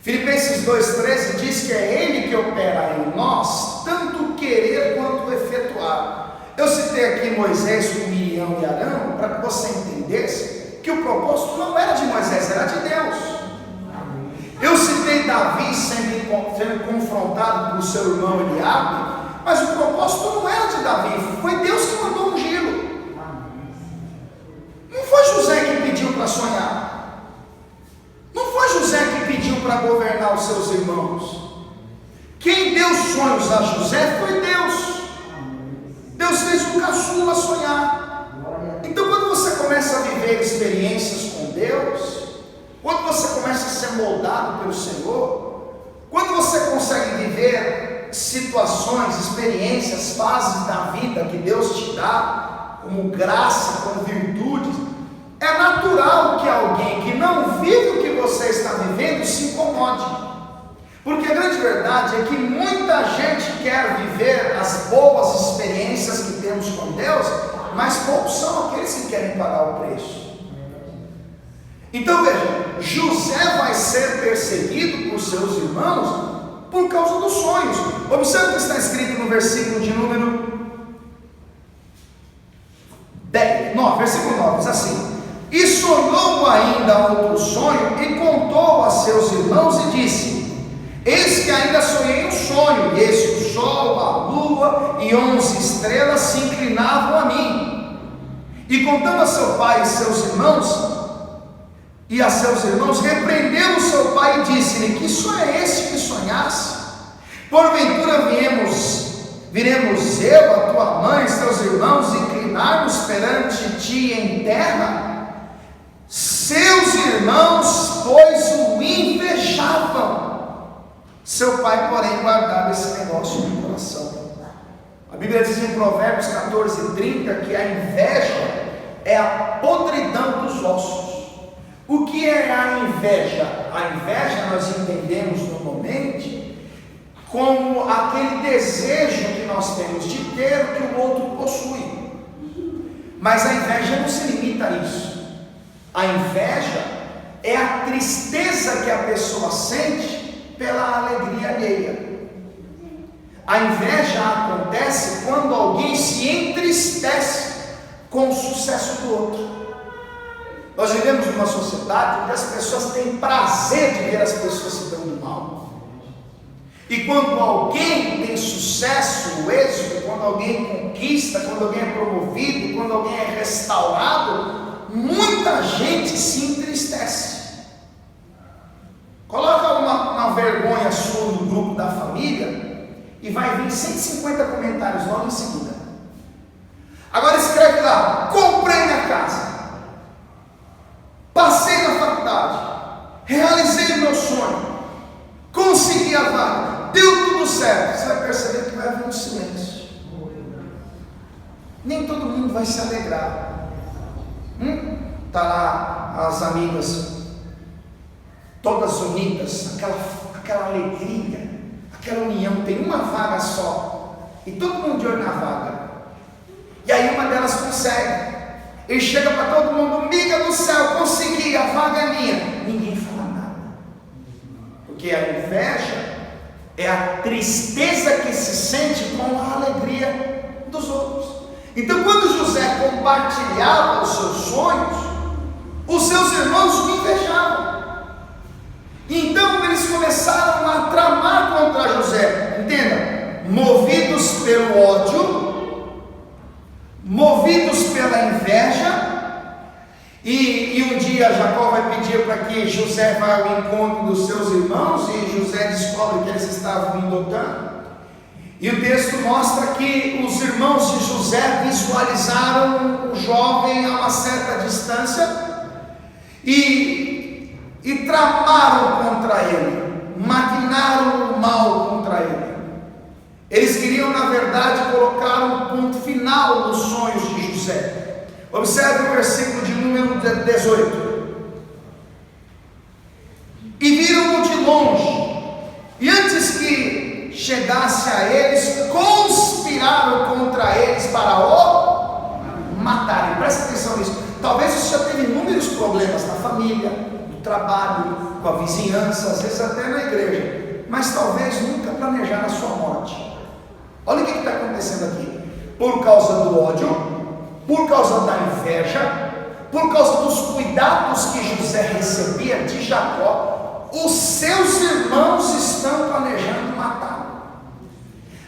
Filipenses 2,13 diz que é Ele que opera em nós, tanto querer quanto efetuar. Eu citei aqui Moisés com Miriam e Arão, para que você entendesse que o propósito não era de Moisés, era de Deus. Eu citei Davi sendo confrontado por seu irmão Eliabe, mas o propósito não era de Davi, foi Deus que mandou ungí-lo. Não foi José que pediu para sonhar, não foi José que pediu para governar os seus irmãos. Quem deu sonhos a José foi Deus. Deus fez o caçula sonhar. Então, quando você começa a viver experiências com Deus, quando você começa a ser moldado pelo Senhor, quando você consegue viver situações, experiências, fases da vida que Deus te dá, como graça, como virtudes, é natural que alguém que não vive o que você está vivendo se incomode. Porque a grande verdade é que muita gente quer viver as boas experiências que temos com Deus, mas poucos são aqueles que querem pagar o preço. Então veja, José vai ser perseguido por seus irmãos por causa dos sonhos. Observe o que está escrito no versículo de número versículo 9, diz assim: e sonhou ainda outro sonho, e contou a seus irmãos e disse: eis que ainda sonhei um sonho, e eis que o sol, a lua e 11 estrelas se inclinavam a mim. E contando a seu pai e seus irmãos, e a seus irmãos, repreendeu o seu pai e disse-lhe: que sonho é este que sonhaste? Porventura viremos eu, a tua mãe e teus irmãos, inclinar-nos perante ti em terra? Seus irmãos, pois, o invejavam. Seu pai, porém, guardava esse negócio no coração. A Bíblia diz em Provérbios 14:30 que a inveja é a podridão dos ossos. O que é a inveja? A inveja nós entendemos normalmente como aquele desejo que nós temos de ter o que o outro possui. Mas a inveja não se limita a isso. A inveja é a tristeza que a pessoa sente pela alegria alheia. A inveja acontece quando alguém se entristece com o sucesso do outro. Nós vivemos numa sociedade onde as pessoas têm prazer de ver as pessoas se dando mal. E quando alguém tem sucesso, o êxito, quando alguém conquista, quando alguém é promovido, quando alguém é restaurado, muita gente se entristece. Coloca uma vergonha sua no grupo da família e vai vir 150 comentários logo em seguida. Agora escreve lá: comprei minha casa, passei na faculdade, realizei o meu sonho, consegui a vaga, deu tudo certo. Você vai perceber que vai haver um silêncio. Nem todo mundo vai se alegrar. Tá lá as amigas, todas unidas, aquela alegria, aquela união, tem uma vaga só, e todo mundo de olho na vaga. E aí uma delas consegue, e chega para todo mundo: amiga do céu, consegui, a vaga é minha. Ninguém fala nada, porque a inveja é a tristeza que se sente com a alegria dos outros. Então, quando José compartilhava os seus sonhos, os seus irmãos o invejavam. Então eles começaram a tramar contra José. Entenda, movidos pelo ódio, movidos pela inveja. E um dia Jacó vai pedir para que José vá ao encontro dos seus irmãos, e José descobre que eles estavam em Dotã. E o texto mostra que os irmãos de José visualizaram o jovem a uma certa distância e tramaram contra ele, maquinaram o mal contra ele. Eles queriam, na verdade, colocar um ponto final nos sonhos de José. Observe o versículo de número 18. E viram-no de longe, e antes que chegasse a eles, conspiraram contra eles para o matarem. Presta atenção nisso. Talvez você já teve inúmeros problemas na família, no trabalho, com a vizinhança, às vezes até na igreja, mas talvez nunca planejaram a sua morte. Olha o que está acontecendo aqui. Por causa do ódio, por causa da inveja, por causa dos cuidados que José recebia de Jacó, os seus irmãos estão planejando matá-lo.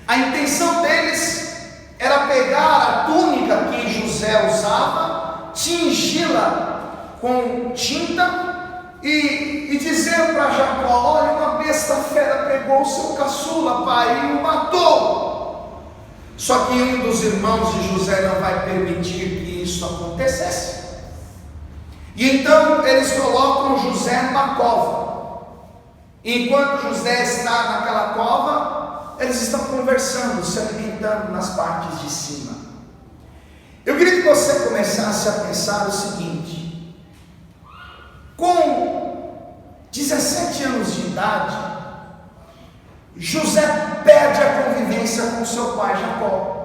A intenção deles era pegar a túnica que José usava, tingi-la com tinta e dizer para Jacó: olha, uma besta fera pegou o seu caçula, pai, e o matou. Só que um dos irmãos de José não vai permitir que isso acontecesse. E então eles colocam José numa cova. Enquanto José está naquela cova, eles estão conversando, se alimentando nas partes de cima. Eu queria que você começasse a pensar o seguinte: com 17 anos de idade, José perde a convivência com seu pai Jacó.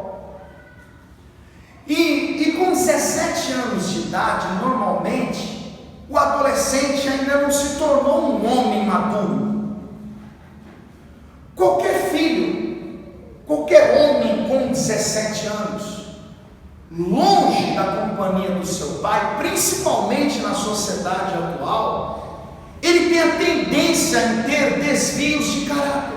E com 17 anos de idade, normalmente, o adolescente ainda não se tornou um homem maduro. Qualquer filho, qualquer homem com 17 anos, longe da companhia do seu pai, principalmente na sociedade atual, ele tem a tendência em ter desvios de caráter.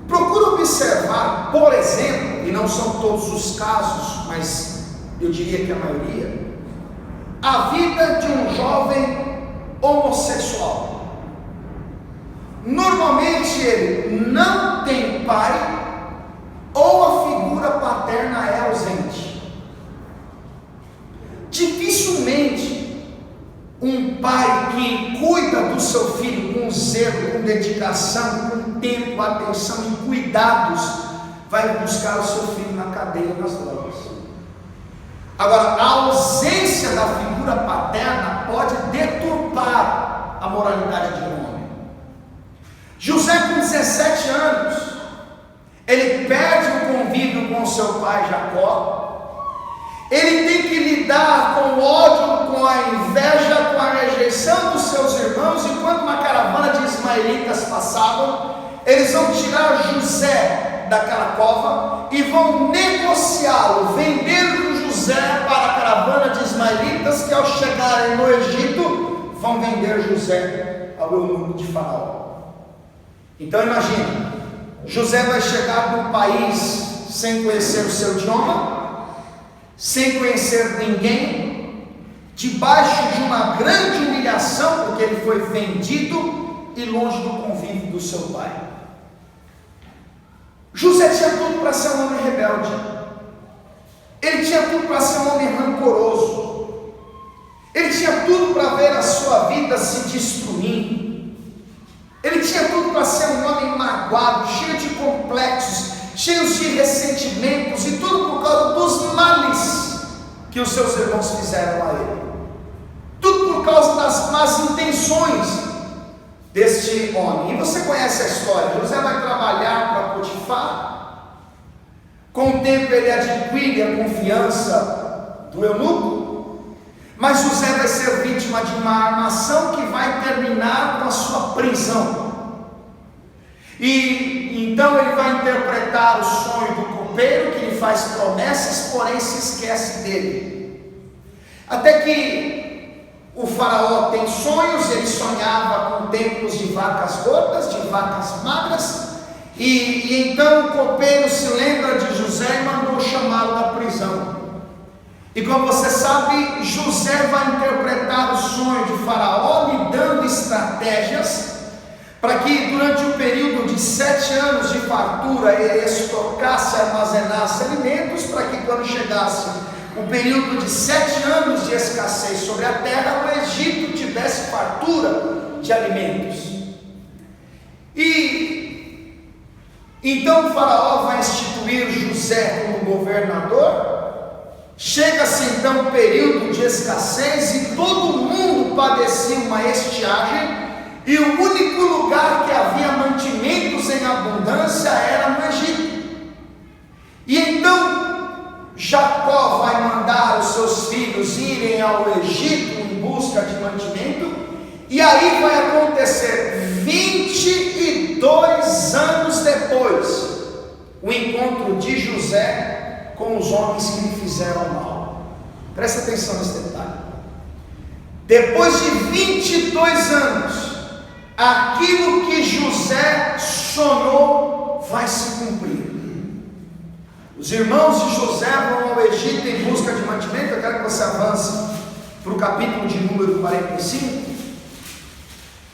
Procura observar, por exemplo, e não são todos os casos, mas eu diria que a maioria, a vida de um jovem homossexual. Normalmente ele não tem pai, ou a figura paterna é ausente. Dificilmente um pai que cuida do seu filho com zelo, com dedicação, com tempo, atenção e cuidados, vai buscar o seu filho na cadeia das drogas. Agora, a ausência da figura paterna pode deturpar a moralidade de um homem. José, com 17 anos, ele perde o convívio com seu pai Jacó. Ele tem que lidar com o ódio, com a inveja, com a rejeição dos seus irmãos. E quando uma caravana de ismaelitas passavam, eles vão tirar José daquela cova e vão negociá-lo, vender José para a caravana de ismaelitas, que ao chegarem no Egito, vão vender José ao eunuco de Faraó. Então imagine, José vai chegar no país sem conhecer o seu idioma, sem conhecer ninguém, debaixo de uma grande humilhação, porque ele foi vendido e longe do convívio do seu pai. José tinha tudo para ser um homem rebelde, ele tinha tudo para ser um homem rancoroso, ele tinha tudo para ver a sua vida se destruindo, ele tinha tudo para ser um homem magoado, cheio de complexos, cheio de ressentimentos, e tudo por que os seus irmãos fizeram a ele. Tudo por causa das más intenções deste homem. E você conhece a história. José vai trabalhar para Potifar. Com o tempo ele adquire a confiança do eunuco, mas José vai ser vítima de uma armação que vai terminar com a sua prisão. E então ele vai interpretar o sonho do copeiro, que lhe faz promessas, porém se esquece dele. Até que o faraó tem sonhos, ele sonhava com templos de vacas gordas, de vacas magras, e então o copeiro se lembra de José e mandou chamá-lo da prisão. E como você sabe, José vai interpretar o sonho de faraó, lhe dando estratégias para que durante o período de 7 anos de fartura ele estocasse, armazenasse alimentos, para que quando chegasse o período de 7 anos de escassez sobre a terra, o Egito tivesse fartura de alimentos. E então o faraó vai instituir José como governador. Chega-se então o período de escassez e todo mundo padecia uma estiagem, e o único lugar que havia mantimentos em abundância era no Egito. E então Jacó vai mandar os seus filhos irem ao Egito em busca de mantimento, e aí vai acontecer 22 anos depois o encontro de José com os homens que lhe fizeram mal. Presta atenção nesse detalhe. Depois de 22 anos, aquilo que José sonhou vai se cumprir. Os irmãos de José vão ao Egito em busca de mantimento. Eu quero que você avance para o capítulo de número 45.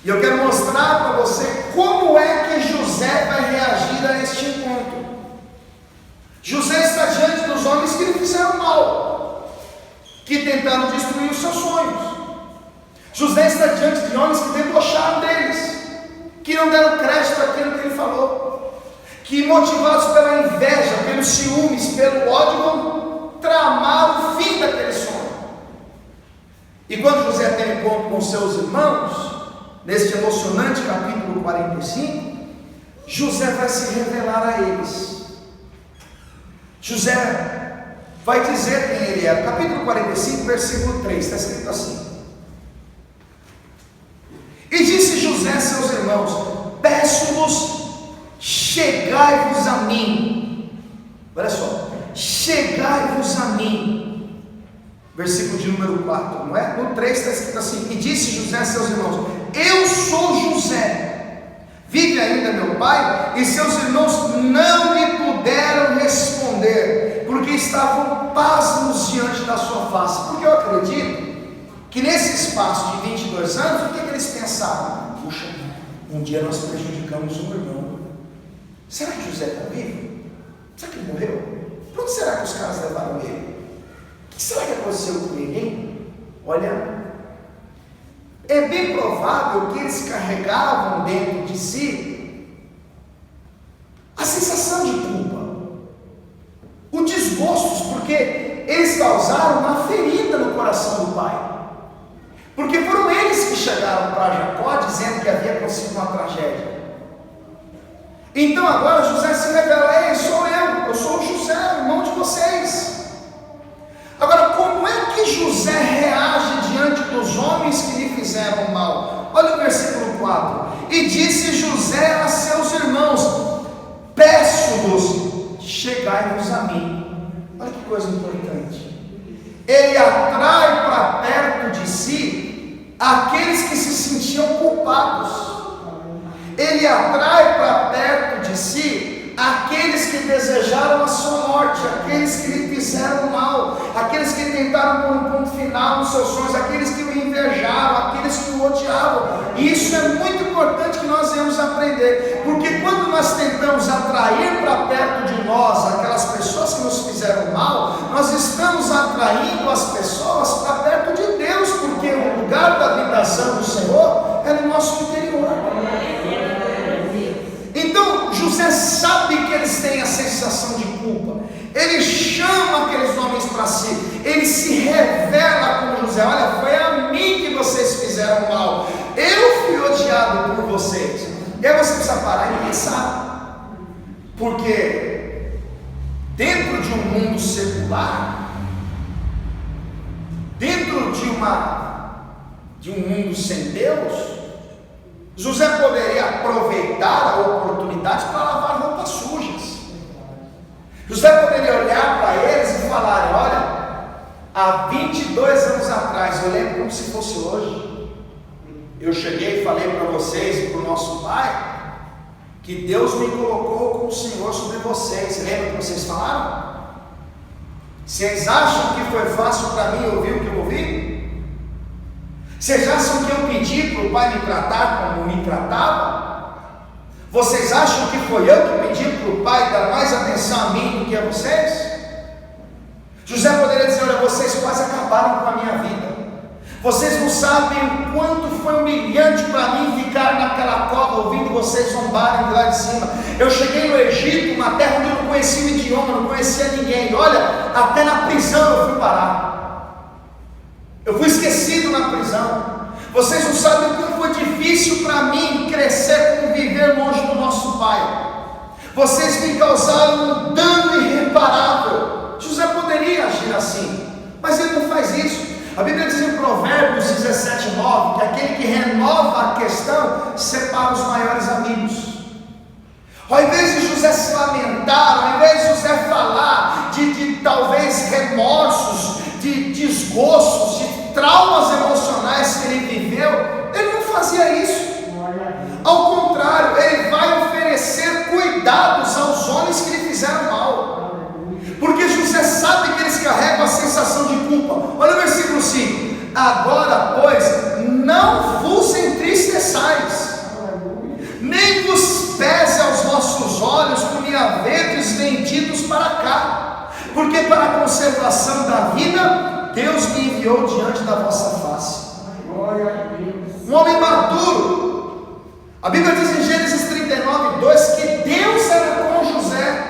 E eu quero mostrar para você como é que José vai reagir a este encontro. José está diante dos homens que lhe fizeram mal, que tentaram destruir os seus sonhos. José está diante de homens que debocharam deles, que não deram crédito àquilo que ele falou, que motivados pela inveja, pelos ciúmes, pelo ódio, vão tramar o fim daquele sonho. E quando José tem encontro com seus irmãos, neste emocionante capítulo 45, José vai se revelar a eles. José vai dizer quem ele é. Capítulo 45, versículo 3, está escrito assim: e disse José a seus irmãos: peço-vos, chegai-vos a mim. Olha só, chegai-vos a mim. Versículo de número 4, não é? No 3 está escrito assim: e disse José a seus irmãos: eu sou José, vive ainda meu pai? E seus irmãos não lhe puderam responder, porque estavam pasmos diante da sua face. Porque eu acredito que nesse espaço de 22 anos, o que eles pensaram? Puxa, um dia nós prejudicamos um irmão. Será que José está vivo? Será que ele morreu? Para onde será que os caras levaram ele? O que será que aconteceu com ele, hein? Olha, é bem provável que eles carregavam dentro de si a sensação de culpa, o desgosto, porque eles causaram uma ferida no coração do pai. Porque foram eles que chegaram para Jacó dizendo que havia acontecido uma tragédia. Então agora José se revela: ei, sou eu sou o José, irmão de vocês. Agora, como é que José reage diante dos homens que lhe fizeram mal? Olha o versículo 4: e disse José a seus irmãos: peço-vos, chegai-vos a mim. Olha que coisa importante. Ele atrai para perto de si aqueles que se sentiam culpados. Ele atrai para perto de si aqueles que desejaram a sua morte, aqueles que lhe fizeram mal, aqueles que tentaram pôr um ponto final nos seus sonhos, aqueles que o invejaram, aqueles que o odiavam. E isso é muito importante que nós venhamos aprender, porque quando nós tentamos atrair para perto de nós aquelas pessoas que nos fizeram mal, nós estamos atraindo as pessoas para perto de Deus, porque o lugar da habitação do Senhor é no nosso interior. Então José sabe que eles têm a sensação de culpa. culpa. Ele chama aqueles homens para si, ele se revela como José: olha, foi a mim que vocês fizeram mal, eu fui odiado por vocês. E aí você precisa parar e pensar, porque dentro de um mundo secular, dentro de um mundo sem Deus, José poderia aproveitar a oportunidade para lavar roupas sujas. José poderia olhar para eles e falar: olha, há 22 anos atrás, eu lembro como se fosse hoje, eu cheguei e falei para vocês e para o nosso pai que Deus me colocou como Senhor sobre vocês. Lembra que vocês falaram? Vocês acham que foi fácil para mim ouvir o que eu ouvi? Vocês acham que eu pedi para o pai me tratar como me tratava? Vocês acham que foi eu que pedi para o pai dar mais atenção a mim do que a vocês? José poderia dizer: olha, vocês quase acabaram com a minha vida. Vocês não sabem o quanto foi humilhante para mim ficar naquela cova ouvindo vocês zombarem de lá de cima. Eu cheguei no Egito, uma terra onde eu não conhecia o idioma, não conhecia ninguém. Olha, até na prisão eu fui parar. Eu fui esquecido na prisão. Vocês não sabem o quanto foi difícil para mim crescer, conviver longe do nosso pai. Vocês me causaram um dano irreparável. José poderia agir assim, mas ele não faz isso. A Bíblia diz em Provérbios 17:9 que aquele que renova a questão separa os maiores amigos. Ao invés de José se lamentar, ao invés de José falar de talvez remorsos, de desgostos, de traumas emocionais que ele viveu, ele não fazia isso. Ao contrário, ele vai oferecer cuidados aos homens que lhe fizeram mal. Porque José sabe que eles carregam a sensação de culpa. Olha o versículo 5: agora, pois, não vos entristeçais, nem vos pese aos vossos olhos por me haverdes vendidos para cá, porque para a conservação da vida Deus me enviou diante da vossa face. Um homem maduro. A Bíblia diz em Gênesis 39:2 que Deus era com José.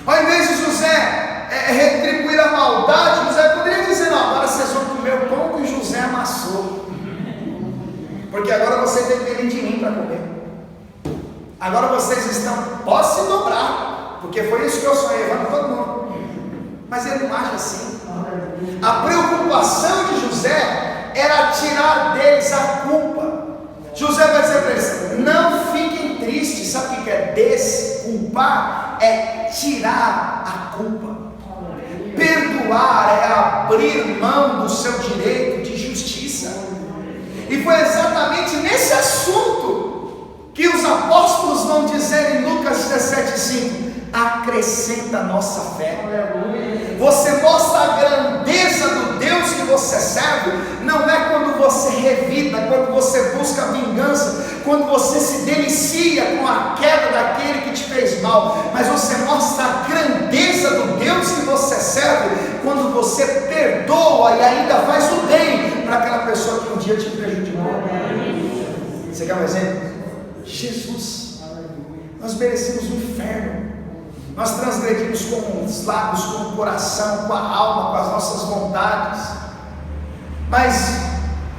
Ao invés de José retribuir a maldade, José poderia dizer: não, agora vocês vão comer o pão que José amassou, porque agora vocês dependem de mim para comer. Agora vocês estão, pode se dobrar, porque foi isso que eu sonhei, vamos todo mundo. Mas ele não age assim. A preocupação de José era tirar deles a culpa. José vai dizer para eles: não fiquem tristes. Sabe o que é desculpar? É tirar a culpa. Perdoar é abrir mão do seu direito de justiça. E foi exatamente nesse assunto que os apóstolos vão dizer em Lucas 17:5: acrescenta a nossa fé. Você mostra a grandeza do Deus que você serve, não é quando você revida, quando você busca vingança, quando você se delicia com a queda daquele que te fez mal, mas você mostra a grandeza do Deus que você serve quando você perdoa e ainda faz o bem para aquela pessoa que um dia te prejudicou. Você quer um exemplo? Jesus. Nós merecemos o inferno. Nós transgredimos com os lábios, com o coração, com a alma, com as nossas vontades. Mas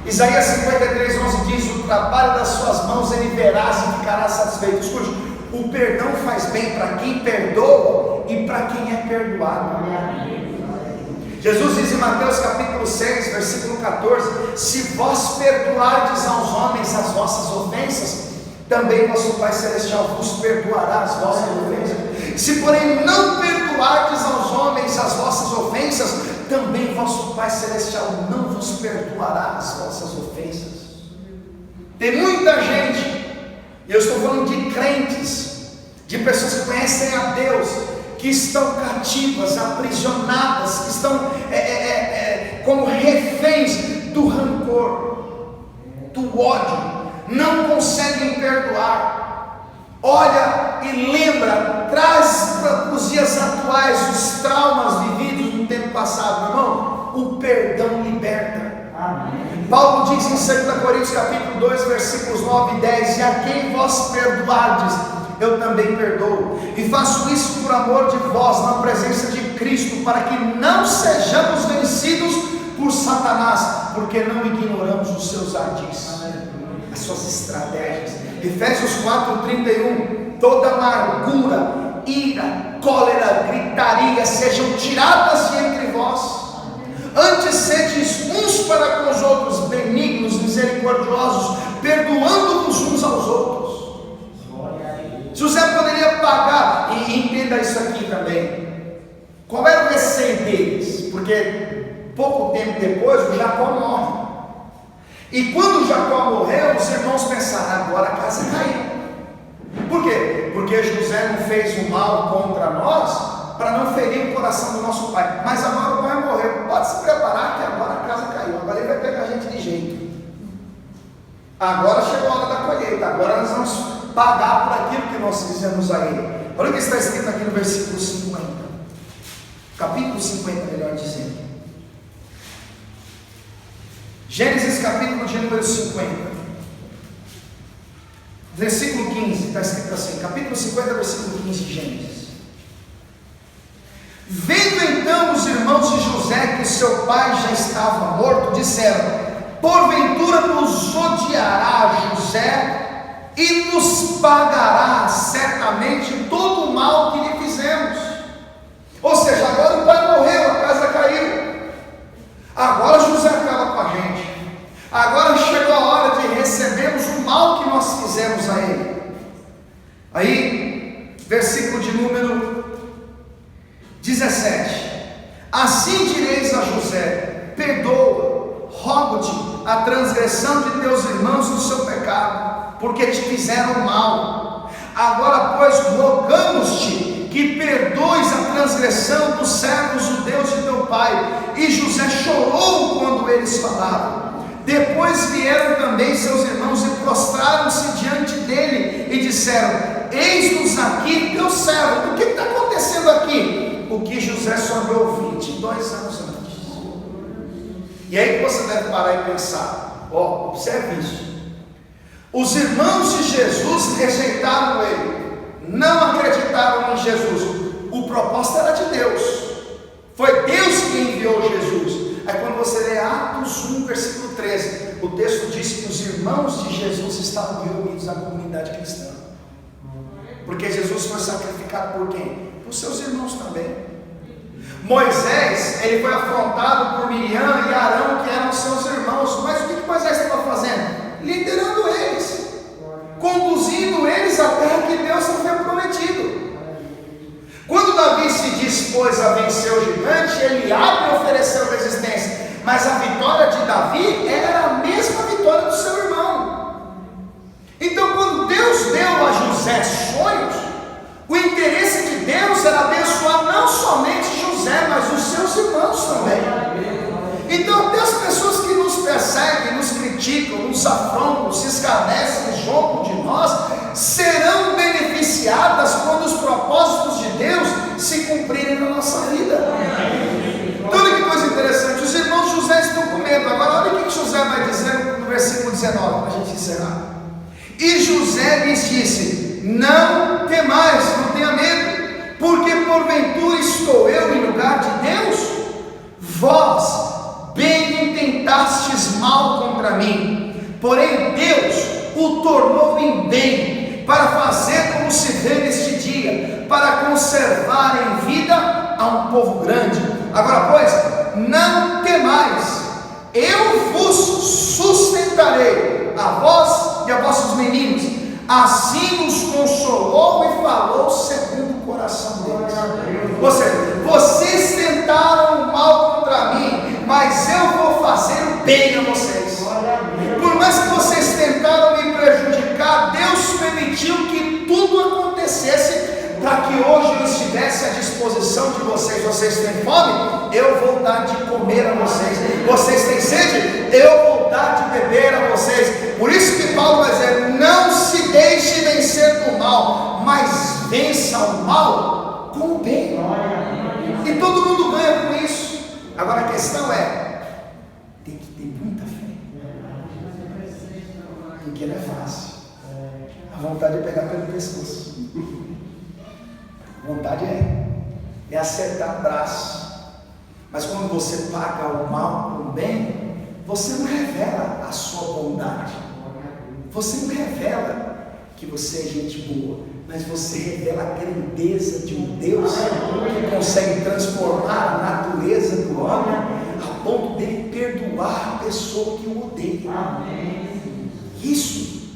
Isaías 53:11 diz: o trabalho das suas mãos ele verás e ficará satisfeito. Escute, o perdão faz bem para quem perdoa e para quem é perdoado. Jesus diz em Mateus capítulo 6, versículo 14: se vós perdoardes aos homens as vossas ofensas, também vosso Pai Celestial vos perdoará as vossas ofensas. Se porém não perdoardes aos homens as vossas ofensas, também vosso Pai Celestial não vos perdoará as vossas ofensas. Tem muita gente, e eu estou falando de crentes, de pessoas que conhecem a Deus, que estão cativas, aprisionadas, que estão como reféns do rancor, do ódio, não conseguem perdoar. Olha e lembra, traz para os dias atuais os traumas vividos no tempo passado, meu irmão. O perdão liberta. Amém. Paulo diz em 2 Coríntios capítulo 2, versículos 9 e 10: e a quem vós perdoardes, eu também perdoo, e faço isso por amor de vós na presença de Cristo, para que não sejamos vencidos por Satanás, porque não ignoramos os seus ardis, as suas estratégias. Efésios 4:31, toda amargura, ira, cólera, gritaria sejam tiradas de entre vós. Antes sedes uns para com os outros benignos, misericordiosos, perdoando-vos uns aos outros. José poderia pagar, e entenda isso aqui também, qual era o receio deles? Porque pouco tempo depois o Jacó morre, e quando Jacó morreu, os irmãos pensaram, agora a casa caiu. Por quê? Porque José não fez o mal contra nós, para não ferir o coração do nosso pai, mas agora o pai morreu, pode se preparar que agora a casa caiu, agora ele vai pegar a gente de jeito, agora chegou a hora da colheita, agora nós vamos pagar por aquilo que nós fizemos a ele. Olha o que está escrito aqui no versículo 50, capítulo 50, melhor dizendo, Gênesis capítulo de número 50, versículo 15, está escrito assim, capítulo 50, versículo 15 de Gênesis. Vendo então os irmãos de José que seu pai já estava morto, disseram, porventura nos odiará José e nos pagará certamente todo o mal que lhe fizemos. Ou seja, agora o pai morreu, a casa caiu, agora José acaba com a gente, agora chegou a hora de recebermos o mal que nós fizemos a ele. Aí, versículo de número 17, assim direis a José, perdoa, rogo-te a transgressão de teus irmãos no seu pecado, porque te fizeram mal. Agora pois rogamos-te que perdoes a transgressão dos servos judeus de teu pai. E José chorou quando eles falaram. Depois vieram também seus irmãos e prostraram-se diante dele e disseram, eis-nos aqui teu servo. O que está acontecendo aqui? O que José sonhou 22 anos antes. E aí que você deve parar e pensar, observe isso. Os irmãos de Jesus rejeitaram ele, não acreditaram em Jesus. O propósito era de Deus, foi Deus que enviou Jesus. Aí quando você lê Atos 1, versículo 13, o texto diz que os irmãos de Jesus estavam reunidos na comunidade cristã, porque Jesus foi sacrificado por quem? Por seus irmãos também. Moisés, ele foi afrontado por Miriam e Arão, que eram seus irmãos, mas o que Moisés estava fazendo? Liderando eles, conduzindo eles à terra que Deus havia prometido. Quando Davi se dispôs a vencer o gigante, Eliabe ofereceu resistência, mas a vitória de Davi era a mesma vitória do seu irmão. Então quando Deus deu a José sonhos, o interesse de Deus era abençoar não somente José, mas os seus irmãos também. Então até as pessoas que nos perseguem, nos criticam, nos afrontam, se escarnecem, zombam de nós, serão beneficiadas quando os propósitos de Deus se cumprirem na nossa vida. Então olha que coisa interessante, os irmãos de José estão com medo. Agora olha o que José vai dizer no versículo 19, para a gente encerrar. E José lhes disse, não temais, não tenha medo, porque porventura estou eu em lugar de Deus? Vós bem intentastes mal contra mim, porém Deus o tornou em bem, para fazer como se vê neste dia, para conservar em vida a um povo grande. Agora pois, não temais, eu vos sustentarei, a vós e a vossos meninos. Assim os consolou e falou segundo o coração deles. Ou seja, vocês tentaram o mal contra mim, mas eu vou fazer o bem a vocês. Por mais que vocês tentaram me prejudicar, Deus permitiu que tudo acontecesse para que hoje eu estivesse à disposição de vocês. Vocês têm fome? Eu vou dar de comer a vocês. Vocês têm sede? Eu vou dar de beber a vocês. Por isso que Paulo vai dizer, não se deixe vencer do mal, mas vença o mal com o bem. E todo mundo ganha com isso. Agora a questão é, tem que ter muita fé, porque não é fácil. A vontade é pegar pelo pescoço. Vontade é acertar braço. Mas quando você paga o mal com o bem, você não revela a sua bondade. Você não revela que você é gente boa, mas você revela a grandeza de um Deus que consegue transformar a natureza do homem a ponto dele perdoar a pessoa que o odeia. Isso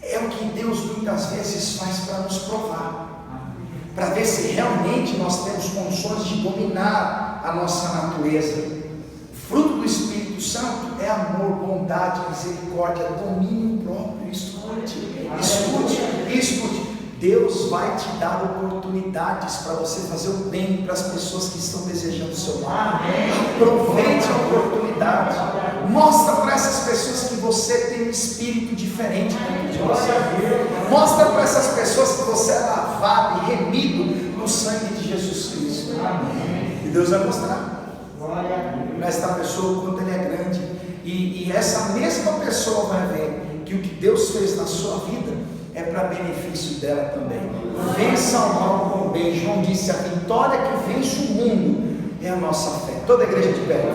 é o que Deus muitas vezes faz para nos provar, para ver se realmente nós temos condições de dominar a nossa natureza. O fruto do Espírito Santo é amor, bondade, misericórdia, domínio próprio. Escute. Deus vai te dar oportunidades para você fazer o bem para as pessoas que estão desejando o seu mal. Aproveite a oportunidade. Mostra para essas pessoas que você tem um espírito diferente dentro de você. Mostra para essas pessoas que você é lavado e remido no sangue de Jesus Cristo. E Deus vai mostrar para esta pessoa o quanto ele é grande. E essa mesma pessoa vai ver que o que Deus fez na sua vida é para benefício dela também. Vença o mal com o bem. João disse: a vitória que vence o mundo é a nossa fé. Toda a igreja de pé.